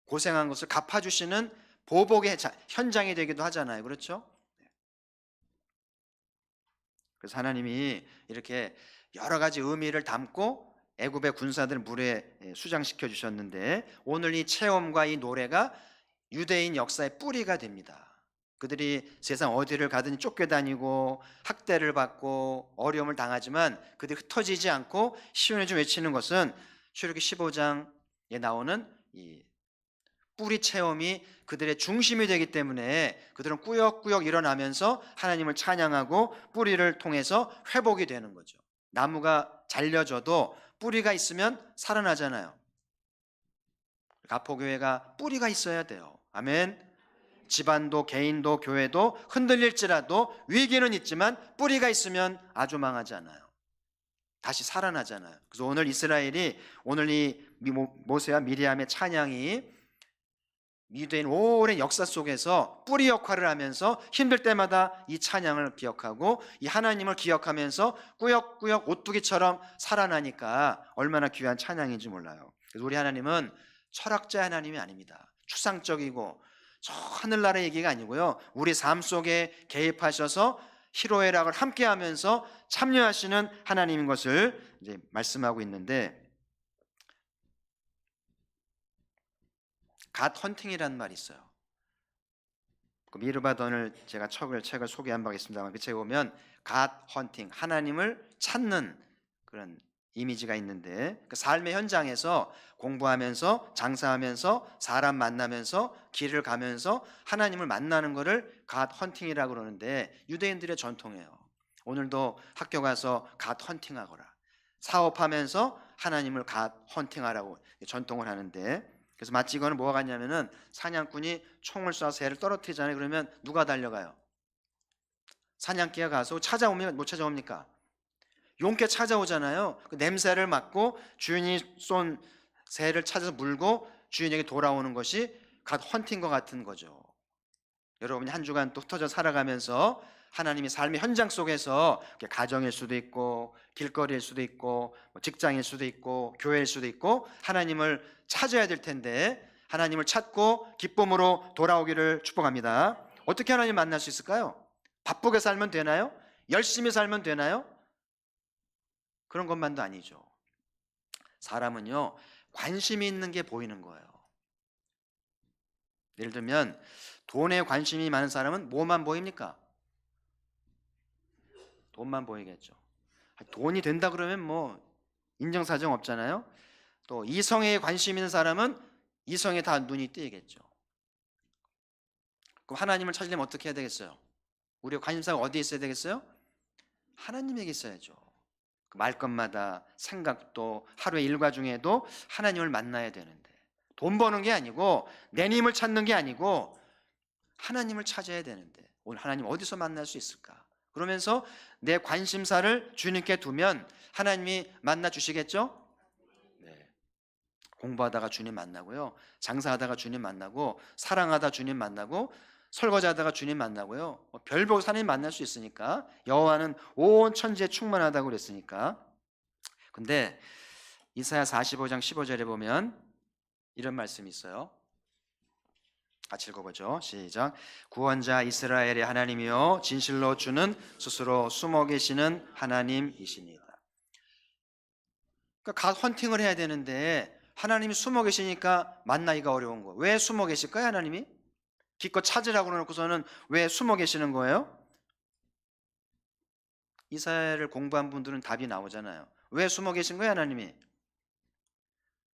고생한 것을 갚아주시는 보복의 현장이 되기도 하잖아요. 그렇죠? 그래서 하나님이 이렇게 여러 가지 의미를 담고 애굽의 군사들 물에 수장시켜 주셨는데, 오늘 이 체험과 이 노래가 유대인 역사의 뿌리가 됩니다. 그들이 세상 어디를 가든지 쫓겨다니고 학대를 받고 어려움을 당하지만 그들이 흩어지지 않고 시온에 좀 외치는 것은 출애굽기 15장에 나오는 이 뿌리 체험이 그들의 중심이 되기 때문에 그들은 꾸역꾸역 일어나면서 하나님을 찬양하고 뿌리를 통해서 회복이 되는 거죠. 나무가 잘려져도 뿌리가 있으면 살아나잖아요. 가포교회가 뿌리가 있어야 돼요. 아멘. 집안도 개인도 교회도 흔들릴지라도 위기는 있지만 뿌리가 있으면 아주 망하지 않아요. 다시 살아나잖아요. 그래서 오늘 이스라엘이, 오늘 이 모세와 미리암의 찬양이 유대인 오랜 역사 속에서 뿌리 역할을 하면서 힘들 때마다 이 찬양을 기억하고 이 하나님을 기억하면서 꾸역꾸역 오뚜기처럼 살아나니까 얼마나 귀한 찬양인지 몰라요. 그래서 우리 하나님은 철학자 하나님이 아닙니다. 추상적이고 저 하늘나라 얘기가 아니고요, 우리 삶 속에 개입하셔서 희로애락을 함께하면서 참여하시는 하나님인 것을 이제 말씀하고 있는데, 갓 헌팅이라는 말이 있어요. 그 미르바던을 제가 책을 소개한 바 있습니다만, 그 책에 보면 갓 헌팅, 하나님을 찾는 그런 이미지가 있는데, 그 삶의 현장에서 공부하면서 장사하면서 사람 만나면서 길을 가면서 하나님을 만나는 것을 갓 헌팅이라고 그러는데, 유대인들의 전통이에요. 오늘도 학교 가서 갓 헌팅하거라, 사업하면서 하나님을 갓 헌팅하라고 전통을 하는데, 그래서 마치 이거는 뭐가 같냐면은 사냥꾼이 총을 쏴서 새를 떨어뜨리잖아요. 그러면 누가 달려가요? 사냥개가 가서 찾아옵니까? 못 찾아옵니까? 용케 찾아오잖아요. 그 냄새를 맡고 주인이 쏜 새를 찾아서 물고 주인에게 돌아오는 것이 갓 헌팅과 같은 거죠. 여러분이 한 주간 또 흩어져 살아가면서 하나님이 삶의 현장 속에서 가정일 수도 있고 길거리일 수도 있고 직장일 수도 있고 교회일 수도 있고 하나님을 찾아야 될 텐데, 하나님을 찾고 기쁨으로 돌아오기를 축복합니다. 어떻게 하나님 만날 수 있을까요? 바쁘게 살면 되나요? 열심히 살면 되나요? 그런 것만도 아니죠. 사람은요, 관심이 있는 게 보이는 거예요. 예를 들면 돈에 관심이 많은 사람은 뭐만 보입니까? 돈만 보이겠죠. 돈이 된다 그러면 뭐 인정사정 없잖아요. 또 이성에 관심 있는 사람은 이성에 다 눈이 띄겠죠. 그럼 하나님을 찾으려면 어떻게 해야 되겠어요? 우리의 관심사가 어디에 있어야 되겠어요? 하나님에게 있어야죠. 말것마다 생각도 하루의 일과 중에도 하나님을 만나야 되는데, 돈 버는 게 아니고 내 힘을 찾는 게 아니고 하나님을 찾아야 되는데, 오늘 하나님 어디서 만날 수 있을까? 그러면서 내 관심사를 주님께 두면 하나님이 만나 주시겠죠? 네. 공부하다가 주님 만나고요, 장사하다가 주님 만나고, 사랑하다 주님 만나고, 설거지하다가 주님 만나고요, 별 보고 하나님 만날 수 있으니까. 여호와는 온 천지에 충만하다고 그랬으니까. 근데 이사야 45장 15절에 보면 이런 말씀이 있어요. 같이 읽어보죠. 시작. 구원자 이스라엘의 하나님이여, 진실로 주는 스스로 숨어 계시는 하나님이시니라. 그러니까 갓 헌팅을 해야 되는데 하나님이 숨어 계시니까 만나기가 어려운 거예요. 왜 숨어 계실까요, 하나님이? 기껏 찾으라고 해놓고서는 왜 숨어 계시는 거예요? 이사야를 공부한 분들은 답이 나오잖아요. 왜 숨어 계신 거예요, 하나님이?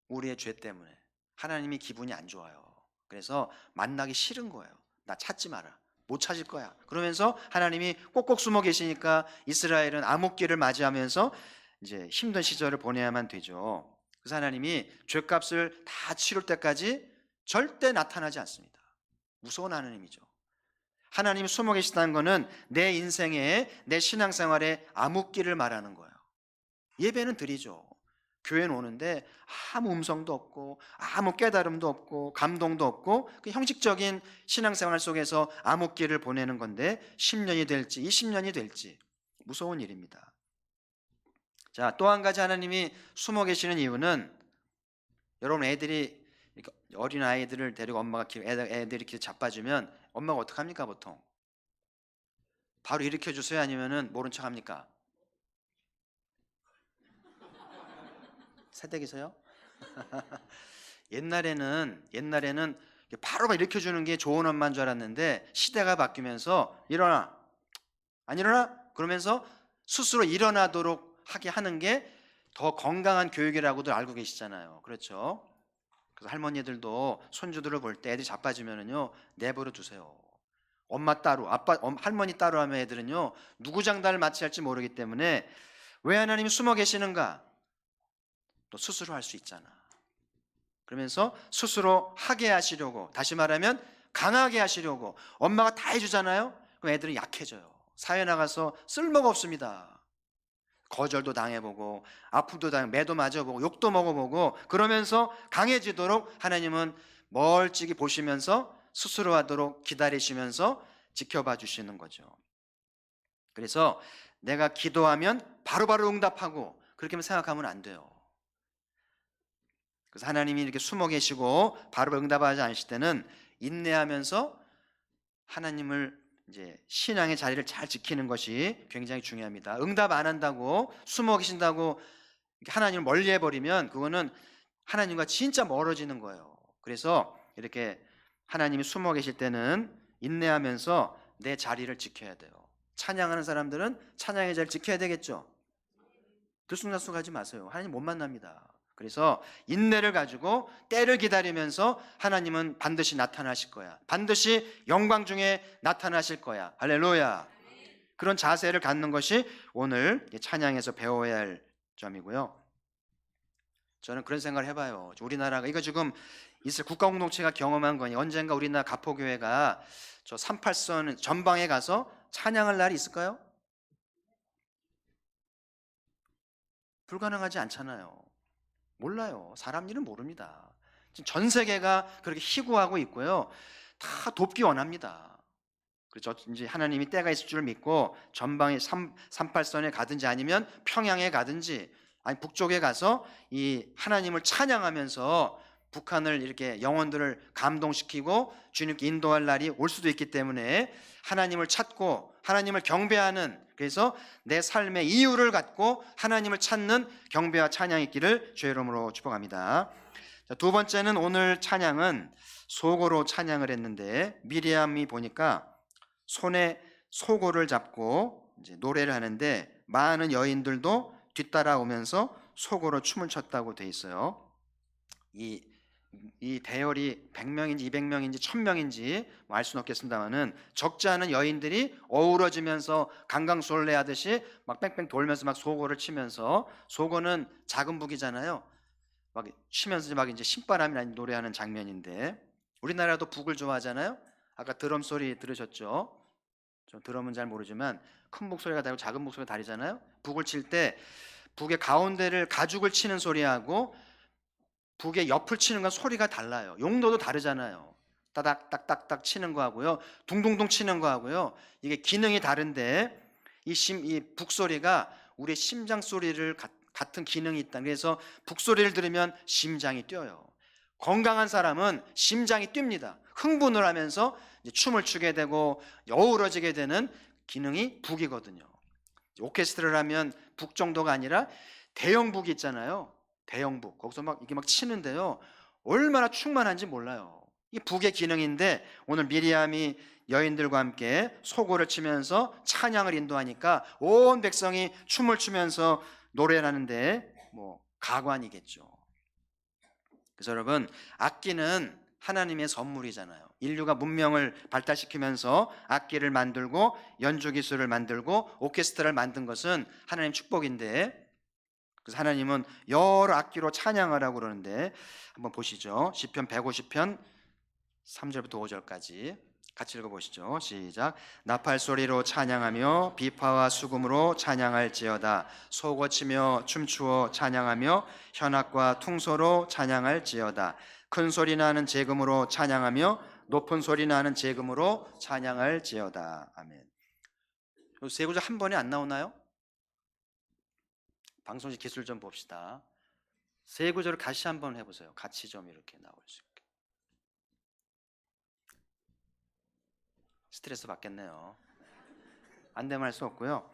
우리의 죄 때문에. 하나님이 기분이 안 좋아요. 그래서 만나기 싫은 거예요. 나 찾지 마라. 못 찾을 거야. 그러면서 하나님이 꼭꼭 숨어 계시니까 이스라엘은 암흑기를 맞이하면서 이제 힘든 시절을 보내야만 되죠. 그래서 하나님이 죄값을 다 치를 때까지 절대 나타나지 않습니다. 무서운 하나님이죠. 하나님이 숨어 계시다는 것은 내 인생에, 내 신앙생활에 암흑기를 말하는 거예요. 예배는 드리죠. 교회는 오는데 아무 음성도 없고 아무 깨달음도 없고 감동도 없고 그 형식적인 신앙생활 속에서 암흑기를 보내는 건데 10년이 될지 20년이 될지 무서운 일입니다. 자, 또 한 가지 하나님이 숨어 계시는 이유는 여러분 애들이 어린 아이들을 데리고 엄마가 애들이 이렇게 자빠지면 엄마가 어떡합니까 보통? 바로 일으켜 주세요? 아니면은 모른 척 합니까? 새댁이세요? 옛날에는 바로 일으켜 주는 게 좋은 엄마인 줄 알았는데 시대가 바뀌면서 일어나 안 일어나? 그러면서 스스로 일어나도록 하게 하는 게 더 건강한 교육이라고도 알고 계시잖아요. 그렇죠? 그래서 할머니들도 손주들을 볼 때 애들이 자빠지면은요 내버려 두세요. 엄마 따로, 할머니 따로 하면 애들은요 누구 장단을 마쳐야 할지 모르기 때문에 왜 하나님이 숨어 계시는가? 또 스스로 할 수 있잖아. 그러면서 스스로 하게 하시려고, 다시 말하면 강하게 하시려고 엄마가 다 해주잖아요. 그럼 애들은 약해져요. 사회 나가서 쓸모가 없습니다. 거절도 당해보고 아픔도 당해 매도 맞아보고 욕도 먹어보고 그러면서 강해지도록 하나님은 멀찍이 보시면서 스스로 하도록 기다리시면서 지켜봐 주시는 거죠. 그래서 내가 기도하면 바로바로 응답하고 그렇게만 생각하면 안 돼요. 그래서 하나님이 이렇게 숨어 계시고 바로 응답하지 않으실 때는 인내하면서 하나님을 이제 신앙의 자리를 잘 지키는 것이 굉장히 중요합니다. 응답 안 한다고 숨어 계신다고 하나님을 멀리해 버리면 그거는 하나님과 진짜 멀어지는 거예요. 그래서 이렇게 하나님이 숨어 계실 때는 인내하면서 내 자리를 지켜야 돼요. 찬양하는 사람들은 찬양의 자리를 지켜야 되겠죠. 들쑥날쑥하지 마세요. 하나님 못 만납니다. 그래서 인내를 가지고 때를 기다리면서 하나님은 반드시 나타나실 거야. 반드시 영광 중에 나타나실 거야. 할렐루야. 그런 자세를 갖는 것이 오늘 찬양에서 배워야 할 점이고요. 저는 그런 생각을 해봐요. 우리나라가 이거 지금 이스라엘 국가공동체가 경험한 거니 언젠가 우리나라 가포교회가 저 38선 전방에 가서 찬양할 날이 있을까요? 불가능하지 않잖아요. 몰라요. 사람 일은 모릅니다. 지금 전 세계가 그렇게 희구하고 있고요. 다 돕기 원합니다. 그래서 이제 하나님이 때가 있을 줄 믿고 전방에 38선에 가든지 아니면 평양에 가든지 아니 북쪽에 가서 이 하나님을 찬양하면서 북한을 이렇게 영혼들을 감동시키고 주님께 인도할 날이 올 수도 있기 때문에 하나님을 찾고 하나님을 경배하는, 그래서 내 삶의 이유를 갖고 하나님을 찾는 경배와 찬양이 있기를 주의 이름으로 축복합니다. 자, 두 번째는 오늘 찬양은 소고로 찬양을 했는데 미리암이 보니까 손에 소고를 잡고 이제 노래를 하는데 많은 여인들도 뒤따라오면서 소고로 춤을 췄다고 돼 있어요. 이 대열이 100명인지 200명인지 1000명인지 알 수는 없겠습니다만은 적지 않은 여인들이 어우러지면서 강강술래 하듯이 막 뺑뺑 돌면서 막 소고를 치면서, 소고는 작은 북이잖아요. 막 치면서 막 이제 신바람이 나는 노래하는 장면인데, 우리나라도 북을 좋아하잖아요. 아까 드럼 소리 들으셨죠? 저 드럼은 잘 모르지만 큰 북소리가 다르고 작은 북소리가 다르잖아요. 북을 칠 때 북의 가운데를 가죽을 치는 소리하고 북의 옆을 치는 건 소리가 달라요. 용도도 다르잖아요. 따닥 딱딱딱 치는 거하고요, 둥둥둥 치는 거하고요, 이게 기능이 다른데 이 북소리가 우리의 심장 소리를 같은 기능이 있다. 그래서 북소리를 들으면 심장이 뛰어요. 건강한 사람은 심장이 뜁니다. 흥분을 하면서 이제 춤을 추게 되고 어우러지게 되는 기능이 북이거든요. 오케스트라를 하면 북 정도가 아니라 대형 북이 있잖아요. 대형 북, 거기서 막 이게 막 치는데요, 얼마나 충만한지 몰라요. 이 북의 기능인데 오늘 미리암이 여인들과 함께 소고를 치면서 찬양을 인도하니까 온 백성이 춤을 추면서 노래를 하는데 뭐 가관이겠죠. 그래서 여러분, 악기는 하나님의 선물이잖아요. 인류가 문명을 발달시키면서 악기를 만들고 연주 기술을 만들고 오케스트라를 만든 것은 하나님 축복인데, 그래서 하나님은 여러 악기로 찬양하라고 그러는데 한번 보시죠. 시편 150편 3절부터 5절까지 같이 읽어보시죠. 시작. 나팔 소리로 찬양하며 비파와 수금으로 찬양할지어다. 소고치며 춤추어 찬양하며 현악과 퉁소로 찬양할지어다. 큰 소리 나는 재금으로 찬양하며 높은 소리 나는 재금으로 찬양할지어다. 아멘. 세 구절 한 번에 안 나오나요? 방송직 기술 좀 봅시다. 세 구절을 다시 한번 해보세요. 같이 좀 이렇게 나올 수 있게. 스트레스 받겠네요. 안 되면 할 수 없고요.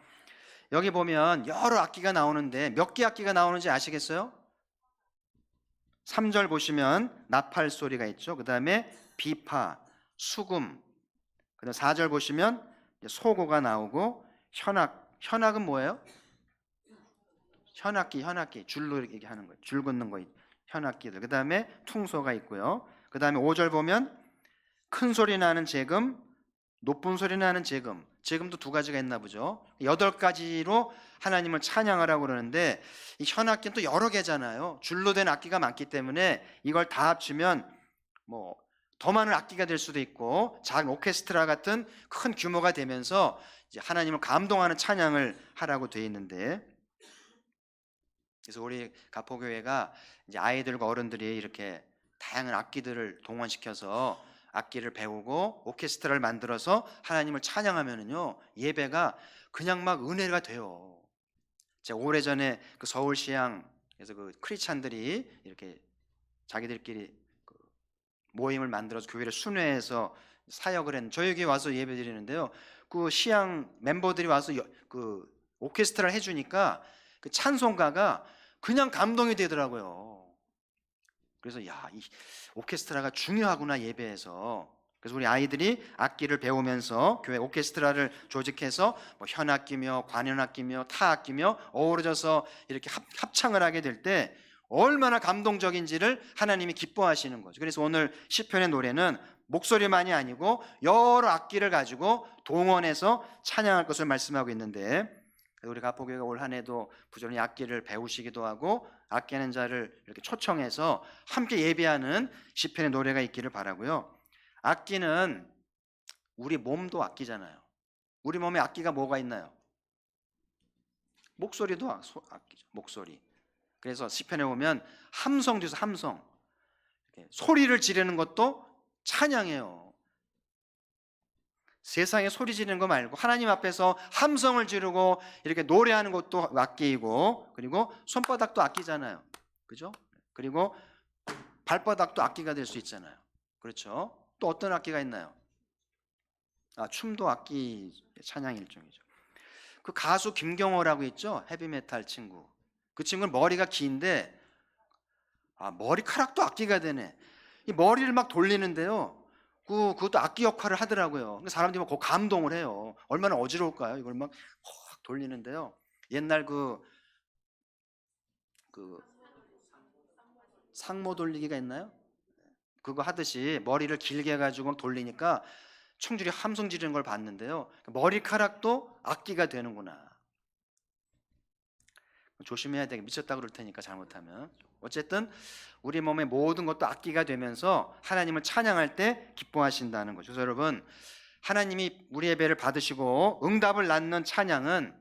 여기 보면 여러 악기가 나오는데 몇 개 악기가 나오는지 아시겠어요? 3절 보시면 나팔 소리가 있죠. 그 다음에 비파, 수금. 그 다음 4절 보시면 소고가 나오고 현악은 뭐예요? 현악기, 줄로 이렇게 하는 거예요. 줄 긋는 거, 현악기들. 그 다음에 퉁소가 있고요. 그 다음에 5절 보면 큰 소리 나는 재금, 높은 소리 나는 재금. 재금도 두 가지가 있나 보죠. 8가지로 하나님을 찬양하라고 그러는데 이 현악기는 또 여러 개잖아요. 줄로 된 악기가 많기 때문에 이걸 다 합치면 뭐 더 많은 악기가 될 수도 있고 작은 오케스트라 같은 큰 규모가 되면서 이제 하나님을 감동하는 찬양을 하라고 되어 있는데, 그래서 우리 가포교회가 이제 아이들과 어른들이 이렇게 다양한 악기들을 동원시켜서 악기를 배우고 오케스트라를 만들어서 하나님을 찬양하면은요 예배가 그냥 막 은혜가 돼요. 제가 오래전에 그 서울시향에서 그 크리스찬들이 이렇게 자기들끼리 그 모임을 만들어서 교회를 순회해서 사역을 했는데 저희 교회 와서 예배 드리는데요. 그 시향 멤버들이 와서 그 오케스트라를 해주니까 그 찬송가가 그냥 감동이 되더라고요. 그래서 이 오케스트라가 중요하구나 예배에서. 그래서 우리 아이들이 악기를 배우면서 교회 오케스트라를 조직해서 뭐 현악기며 관현악기며 타악기며 어우러져서 이렇게 합창을 하게 될 때 얼마나 감동적인지를 하나님이 기뻐하시는 거죠. 그래서 오늘 시편의 노래는 목소리만이 아니고 여러 악기를 가지고 동원해서 찬양할 것을 말씀하고 있는데, 우리 가포교회가 올 한 해도 부지런히 악기를 배우시기도 하고 악기하는 자를 이렇게 초청해서 함께 예배하는 시편의 노래가 있기를 바라고요. 악기는 우리 몸도 악기잖아요. 우리 몸에 악기가 뭐가 있나요? 목소리도 악기죠. 목소리. 그래서 시편에 보면 함성도 있어요. 함성. 이렇게 소리를 지르는 것도 찬양이에요. 세상에 소리 지르는 거 말고 하나님 앞에서 함성을 지르고 이렇게 노래하는 것도 악기이고, 그리고 손바닥도 악기잖아요. 그죠? 그리고 발바닥도 악기가 될 수 있잖아요. 그렇죠? 또 어떤 악기가 있나요? 춤도 악기 찬양 일종이죠. 그 가수 김경호라고 있죠? 헤비메탈 친구. 그 친구는 머리가 긴데 머리카락도 악기가 되네. 이 머리를 막 돌리는데요. 그것도 악기 역할을 하더라고요. 사람들이 막 감동을 해요. 얼마나 어지러울까요? 이걸 막 확 돌리는데요. 옛날 그 상모 돌리기가 있나요? 그거 하듯이 머리를 길게 해가지고 돌리니까 청줄이 함성 지르는 걸 봤는데요. 머리카락도 악기가 되는구나. 조심해야 되게 미쳤다 그럴 테니까 잘못하면. 어쨌든 우리 몸의 모든 것도 악기가 되면서 하나님을 찬양할 때 기뻐하신다는 거죠. 그래서 여러분, 하나님이 우리 예배를 받으시고 응답을 낳는 찬양은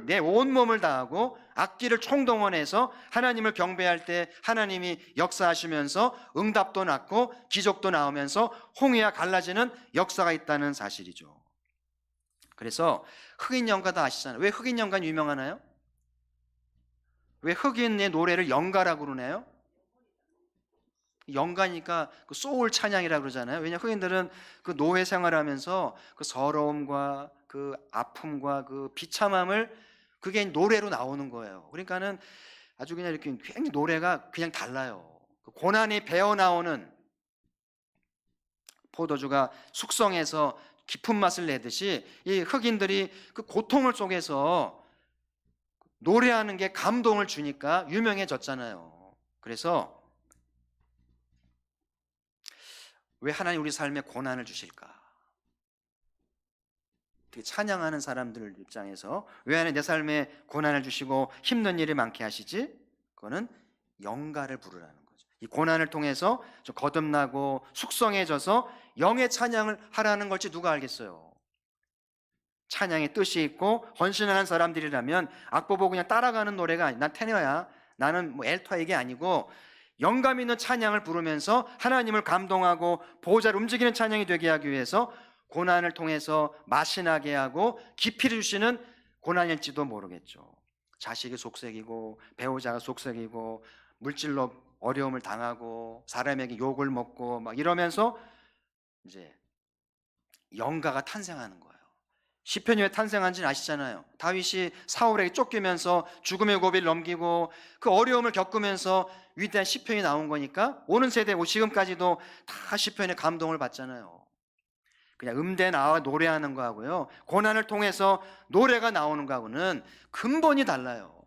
내 온 몸을 다하고 악기를 총동원해서 하나님을 경배할 때 하나님이 역사하시면서 응답도 낳고 기적도 나오면서 홍해가 갈라지는 역사가 있다는 사실이죠. 그래서 흑인 연가도 아시잖아요. 왜 흑인 연가 유명하나요? 왜 흑인의 노래를 연가라고 그러나요? 연가니까 그 소울 찬양이라고 그러잖아요. 왜냐 흑인들은 그 노예 생활하면서 그 서러움과 그 아픔과 그 비참함을 그게 노래로 나오는 거예요. 그러니까는 아주 그냥 이렇게 굉장히 노래가 그냥 달라요. 그 고난이 배어 나오는 포도주가 숙성해서 깊은 맛을 내듯이 이 흑인들이 그 고통을 속에서 노래하는 게 감동을 주니까 유명해졌잖아요. 그래서 왜 하나님 우리 삶에 고난을 주실까? 되게 찬양하는 사람들 입장에서 왜 하나님 내 삶에 고난을 주시고 힘든 일이 많게 하시지? 그거는 영가를 부르라는 거죠. 이 고난을 통해서 좀 거듭나고 숙성해져서 영의 찬양을 하라는 걸지 누가 알겠어요? 찬양의 뜻이 있고 헌신하는 사람들이라면 악보 보고 그냥 따라가는 노래가 아니, 난 테너야, 나는 뭐 엘토야, 이게 아니고 영감 있는 찬양을 부르면서 하나님을 감동하고 보호자를 움직이는 찬양이 되게 하기 위해서 고난을 통해서 맛이 나게 하고 깊이를 주시는 고난일지도 모르겠죠. 자식이 속색이고 배우자가 속색이고 물질로 어려움을 당하고 사람에게 욕을 먹고 막 이러면서 이제 영가가 탄생하는 거예요. 시편이 왜 탄생한지는 아시잖아요. 다윗이 사울에게 쫓기면서 죽음의 고비를 넘기고 그 어려움을 겪으면서 위대한 시편이 나온 거니까 오는 세대 지금까지도 다 시편에 감동을 받잖아요. 그냥 음대 나와 노래하는 거하고요, 고난을 통해서 노래가 나오는 거하고는 근본이 달라요.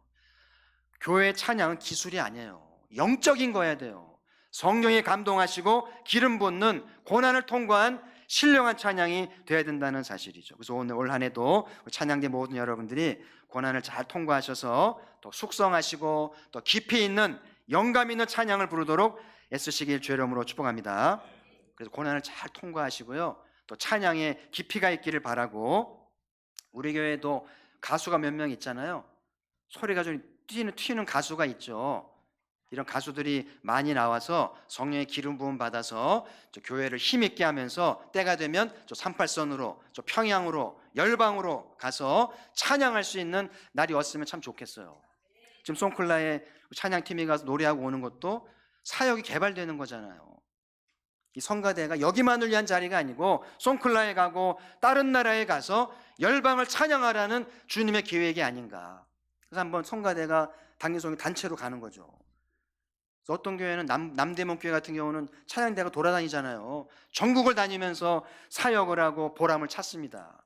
교회 찬양은 기술이 아니에요. 영적인 거야 돼요. 성령이 감동하시고 기름 붓는 고난을 통과한 신령한 찬양이 되어야 된다는 사실이죠. 그래서 오늘 올 한 해도 찬양대 모든 여러분들이 고난을 잘 통과하셔서 또 숙성하시고 또 깊이 있는 영감 있는 찬양을 부르도록 애쓰시길 주의 이름으로 축복합니다. 그래서 고난을 잘 통과하시고요, 또 찬양에 깊이가 있기를 바라고, 우리 교회도 가수가 몇 명 있잖아요. 소리가 좀 튀는 가수가 있죠. 이런 가수들이 많이 나와서 성령의 기름 부음 받아서 교회를 힘있게 하면서 때가 되면 38선으로 평양으로 열방으로 가서 찬양할 수 있는 날이 왔으면 참 좋겠어요. 지금 송클라에 찬양팀이 가서 노래하고 오는 것도 사역이 개발되는 거잖아요. 이 성가대가 여기만을 위한 자리가 아니고 송클라에 가고 다른 나라에 가서 열방을 찬양하라는 주님의 계획이 아닌가. 그래서 한번 성가대가 당일송이 단체로 가는 거죠. 어떤 교회는 남대문 교회 같은 경우는 찬양대가 돌아다니잖아요. 전국을 다니면서 사역을 하고 보람을 찾습니다.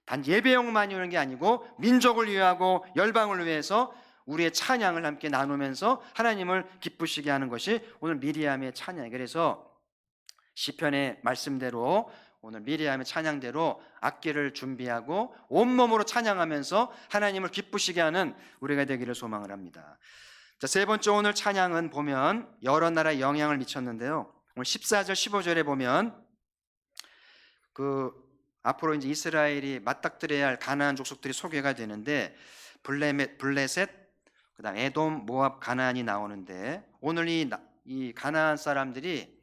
단 예배용만 이런 게 아니고 민족을 위하고 열방을 위해서 우리의 찬양을 함께 나누면서 하나님을 기쁘시게 하는 것이 오늘 미리암의 찬양이에요. 그래서 시편의 말씀대로 오늘 미리암의 찬양대로 악기를 준비하고 온몸으로 찬양하면서 하나님을 기쁘시게 하는 우리가 되기를 소망을 합니다. 자, 세 번째 오늘 찬양은 보면 여러 나라에 영향을 미쳤는데요. 오늘 14절 15절에 보면 앞으로 이제 이스라엘이 맞닥뜨려야 할 가나안 족속들이 소개가 되는데 블레셋, 그다음 에돔, 모압, 가나안이 나오는데 오늘 이 가나안 사람들이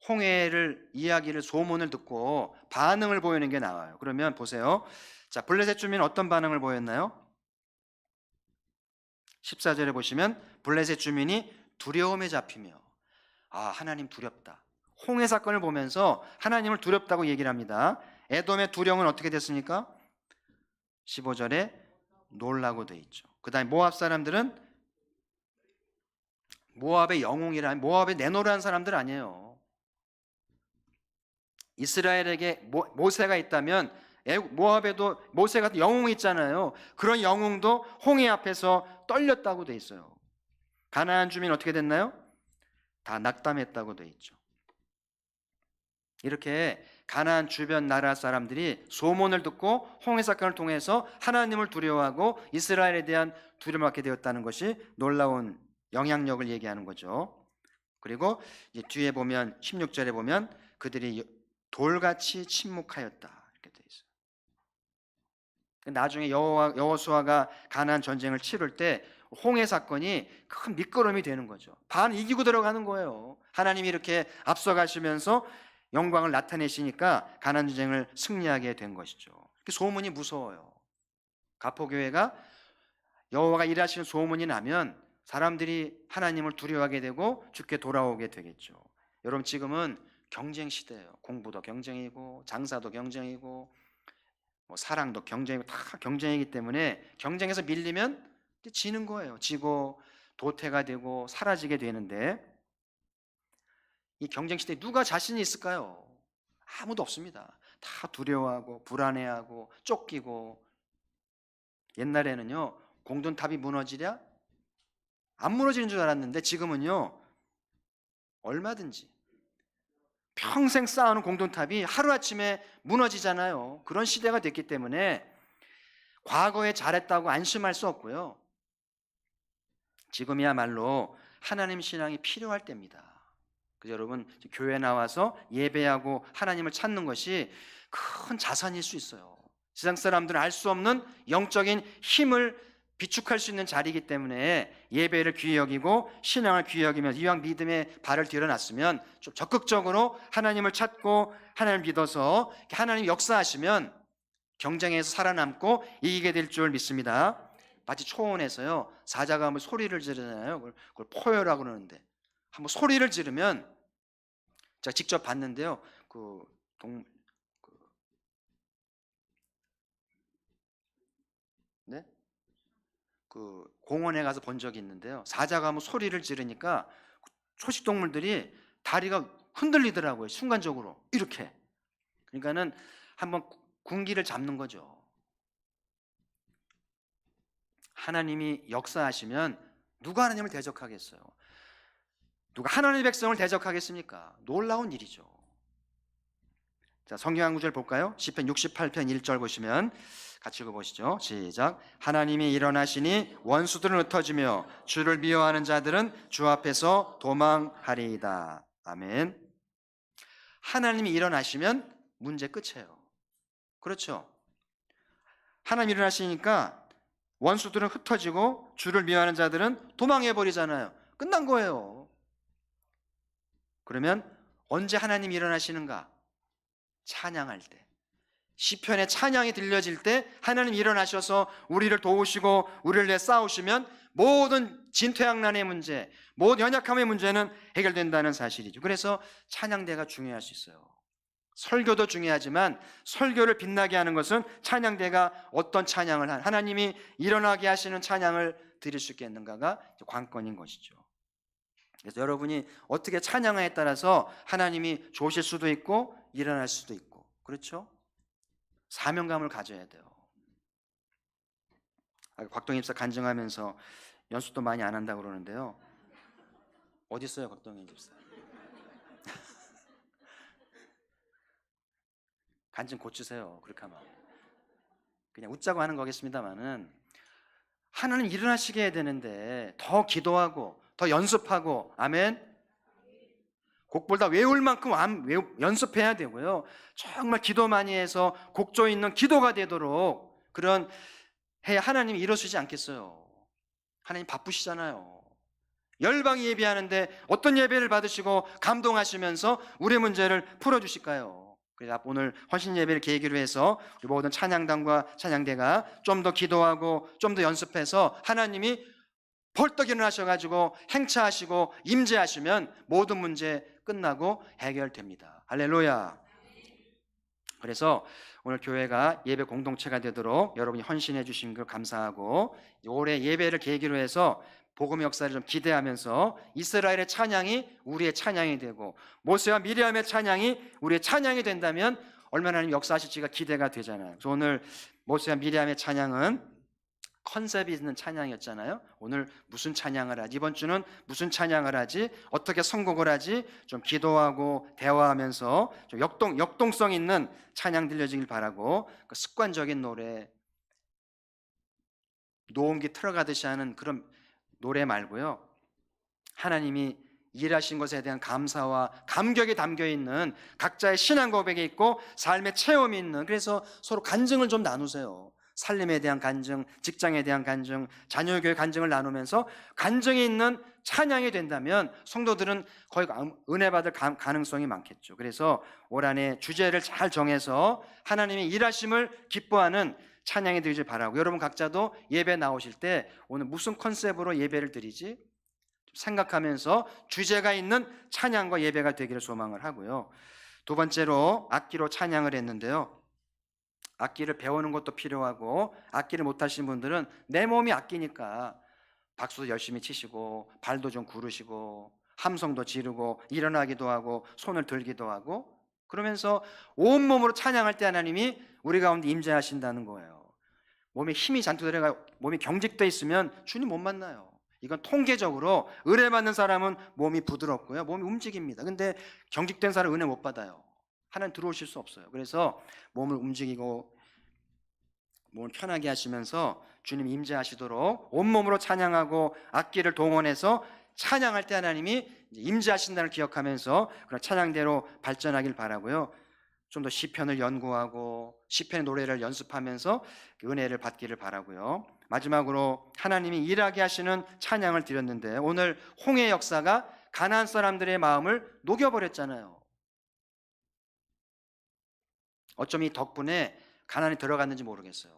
홍해를 이야기를 소문을 듣고 반응을 보이는 게 나와요. 그러면 보세요. 자, 블레셋 주민은 어떤 반응을 보였나요? 14절에 보시면 블레셋 주민이 두려움에 잡히며 하나님 두렵다. 홍해 사건을 보면서 하나님을 두렵다고 얘기를 합니다. 에돔의 두려움은 어떻게 됐습니까? 15절에 놀라고 돼 있죠. 그 다음에 모압 사람들은 모압의 영웅이라, 모압에 내노라는 사람들 아니에요. 이스라엘에게 모세가 있다면 모압에도 모세 같은 영웅이 있잖아요. 그런 영웅도 홍해 앞에서 떨렸다고 돼 있어요. 가나안 주민은 어떻게 됐나요? 다 낙담했다고 돼 있죠. 이렇게 가나안 주변 나라 사람들이 소문을 듣고 홍해 사건을 통해서 하나님을 두려워하고 이스라엘에 대한 두려움을 갖게 되었다는 것이 놀라운 영향력을 얘기하는 거죠. 그리고 이제 뒤에 보면 16절에 보면 그들이 돌같이 침묵하였다 이렇게 돼 있어요. 나중에 여호수아가 가나안 전쟁을 치를 때 홍해 사건이 큰 밑거름이 되는 거죠. 반 이기고 들어가는 거예요. 하나님이 이렇게 앞서가시면서 영광을 나타내시니까 가나안 전쟁을 승리하게 된 것이죠. 소문이 무서워요. 가포교회가 여호와가 일하시는 소문이 나면 사람들이 하나님을 두려워하게 되고 주께 돌아오게 되겠죠. 여러분, 지금은 경쟁 시대예요. 공부도 경쟁이고 장사도 경쟁이고 사랑도 경쟁이고 다 경쟁이기 때문에 경쟁에서 밀리면 지는 거예요. 지고 도태가 되고 사라지게 되는데 이 경쟁 시대에 누가 자신이 있을까요? 아무도 없습니다. 다 두려워하고 불안해하고 쫓기고. 옛날에는요, 공든탑이 무너지랴 안 무너지는 줄 알았는데 지금은요, 얼마든지 평생 쌓아놓은 공든탑이 하루아침에 무너지잖아요. 그런 시대가 됐기 때문에 과거에 잘했다고 안심할 수 없고요. 지금이야말로 하나님 신앙이 필요할 때입니다. 그래서 여러분, 교회 나와서 예배하고 하나님을 찾는 것이 큰 자산일 수 있어요. 세상 사람들은 알 수 없는 영적인 힘을 비축할 수 있는 자리이기 때문에 예배를 귀히 여기고 신앙을 귀히 여기면서 이왕 믿음의 발을 들여놨으면 좀 적극적으로 하나님을 찾고 하나님을 믿어서 하나님 역사하시면 경쟁에서 살아남고 이기게 될 줄 믿습니다. 마치 초원에서요, 사자가 한번 소리를 지르잖아요. 그걸 포효라고 그러는데, 한번 소리를 지르면, 제가 직접 봤는데요, 공원에 가서 본 적이 있는데요, 사자가 한번 소리를 지르니까 초식 동물들이 다리가 흔들리더라고요. 순간적으로 이렇게. 그러니까는 한번 군기를 잡는 거죠. 하나님이 역사하시면 누가 하나님을 대적하겠어요? 누가 하나님의 백성을 대적하겠습니까? 놀라운 일이죠. 자, 성경 한 구절 볼까요? 시편 68편 1절 보시면 같이 읽어보시죠. 시작. 하나님이 일어나시니 원수들은 흩어지며 주를 미워하는 자들은 주 앞에서 도망하리이다. 아멘. 하나님이 일어나시면 문제 끝이에요. 그렇죠? 하나님이 일어나시니까 원수들은 흩어지고 주를 미워하는 자들은 도망해버리잖아요. 끝난 거예요. 그러면 언제 하나님이 일어나시는가? 찬양할 때, 시편의 찬양이 들려질 때 하나님 일어나셔서 우리를 도우시고 우리를 위해 싸우시면 모든 진퇴양난의 문제, 모든 연약함의 문제는 해결된다는 사실이죠. 그래서 찬양대가 중요할 수 있어요. 설교도 중요하지만 설교를 빛나게 하는 것은 찬양대가 어떤 찬양을 하나님이 일어나게 하시는 찬양을 드릴 수 있겠는가가 관건인 것이죠. 그래서 여러분이 어떻게 찬양하에 따라서 하나님이 좋으실 수도 있고 일어날 수도 있고, 그렇죠? 사명감을 가져야 돼요. 곽동희 집사 간증하면서 연습도 많이 안 한다고 그러는데요, 어디 있어요 곽동희 집사? 간증 고치세요. 그렇게 하면 그냥 웃자고 하는 거겠습니다만은, 하나님 일어나시게 해야 되는데 더 기도하고 더 연습하고, 아멘, 곡보다 외울 만큼 연습해야 되고요, 정말 기도 많이 해서 곡조 있는 기도가 되도록 그런 해야 하나님이 이루시지 않겠어요. 하나님 바쁘시잖아요. 열방이 예배하는데 어떤 예배를 받으시고 감동하시면서 우리 문제를 풀어주실까요? 그래서 오늘 헌신 예배를 계기로 해서 우리 모든 찬양단과 찬양대가 좀 더 기도하고 좀 더 연습해서 하나님이 벌떡 일어나셔가지고 행차하시고 임재하시면 모든 문제 끝나고 해결됩니다. 할렐루야. 그래서 오늘 교회가 예배 공동체가 되도록 여러분이 헌신해 주신 걸 감사하고, 올해 예배를 계기로 해서 복음의 역사를 좀 기대하면서 이스라엘의 찬양이 우리의 찬양이 되고 모세와 미리암의 찬양이 우리의 찬양이 된다면 얼마나 하나님 역사하실지가 기대가 되잖아요. 그래서 오늘 모세와 미리암의 찬양은 컨셉이 있는 찬양이었잖아요. 오늘 무슨 찬양을 하지? 이번 주는 무슨 찬양을 하지? 어떻게 선곡을 하지? 좀 기도하고 대화하면서 좀 역동성 있는 찬양 들려지길 바라고, 그 습관적인 노래, 노음기 틀어가듯이 하는 그런 노래 말고요, 하나님이 일하신 것에 대한 감사와 감격이 담겨있는 각자의 신앙 고백이 있고 삶의 체험이 있는, 그래서 서로 간증을 좀 나누세요. 살림에 대한 간증, 직장에 대한 간증, 자녀교회 간증을 나누면서 간증이 있는 찬양이 된다면 성도들은 거의 은혜 받을 가능성이 많겠죠. 그래서 올 한해 주제를 잘 정해서 하나님의 일하심을 기뻐하는 찬양이 되길 바라고, 여러분 각자도 예배 나오실 때 오늘 무슨 컨셉으로 예배를 드리지? 생각하면서 주제가 있는 찬양과 예배가 되기를 소망을 하고요. 두 번째로 악기로 찬양을 했는데요, 악기를 배우는 것도 필요하고, 악기를 못하시는 분들은 내 몸이 악기니까 박수도 열심히 치시고 발도 좀 구르시고 함성도 지르고 일어나기도 하고 손을 들기도 하고 그러면서 온몸으로 찬양할 때 하나님이 우리 가운데 임재하신다는 거예요. 몸에 힘이 잔뜩 들어가 몸이 경직돼 있으면 주님 못 만나요. 이건 통계적으로 은혜 받는 사람은 몸이 부드럽고요. 몸이 움직입니다. 근데 경직된 사람은 은혜 못 받아요. 하나님 들어오실 수 없어요. 그래서 몸을 움직이고 몸을 편하게 하시면서 주님 임재하시도록 온몸으로 찬양하고 악기를 동원해서 찬양할 때 하나님이 임재하신다는 걸 기억하면서 그런 찬양대로 발전하길 바라고요. 좀 더 시편을 연구하고 시편의 노래를 연습하면서 은혜를 받기를 바라고요. 마지막으로 하나님이 일하게 하시는 찬양을 드렸는데 오늘 홍해 역사가 가나안 사람들의 마음을 녹여버렸잖아요. 어쩜 이 덕분에 가나안에 들어갔는지 모르겠어요.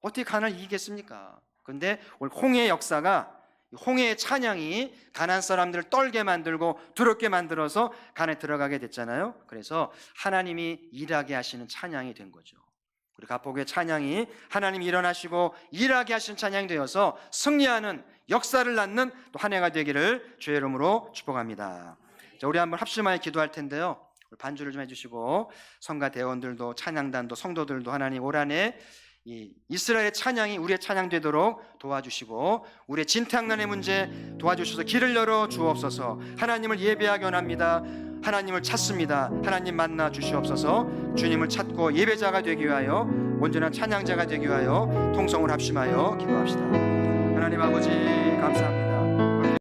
어떻게 가나안을 이기겠습니까? 그런데 오늘 홍해의 역사가 홍해의 찬양이 가나안 사람들을 떨게 만들고 두렵게 만들어서 가나안에 들어가게 됐잖아요. 그래서 하나님이 일하게 하시는 찬양이 된 거죠. 우리 가포교의 찬양이 하나님이 일어나시고 일하게 하시는 찬양이 되어서 승리하는 역사를 낳는 또 한 해가 되기를 주의 이름으로 축복합니다. 자, 우리 한번 합심하여 기도할 텐데요. 반주를 좀 해주시고 성가 대원들도 찬양단도 성도들도 하나님 올 한 해 이 이스라엘의 찬양이 우리의 찬양 되도록 도와주시고 우리의 진퇴양난의 문제 도와주셔서 길을 열어 주옵소서. 하나님을 예배하기 원합니다. 하나님을 찾습니다. 하나님 만나 주시옵소서. 주님을 찾고 예배자가 되기 위하여 온전한 찬양자가 되기 위하여 통성을 합심하여 기도합시다. 하나님 아버지 감사합니다.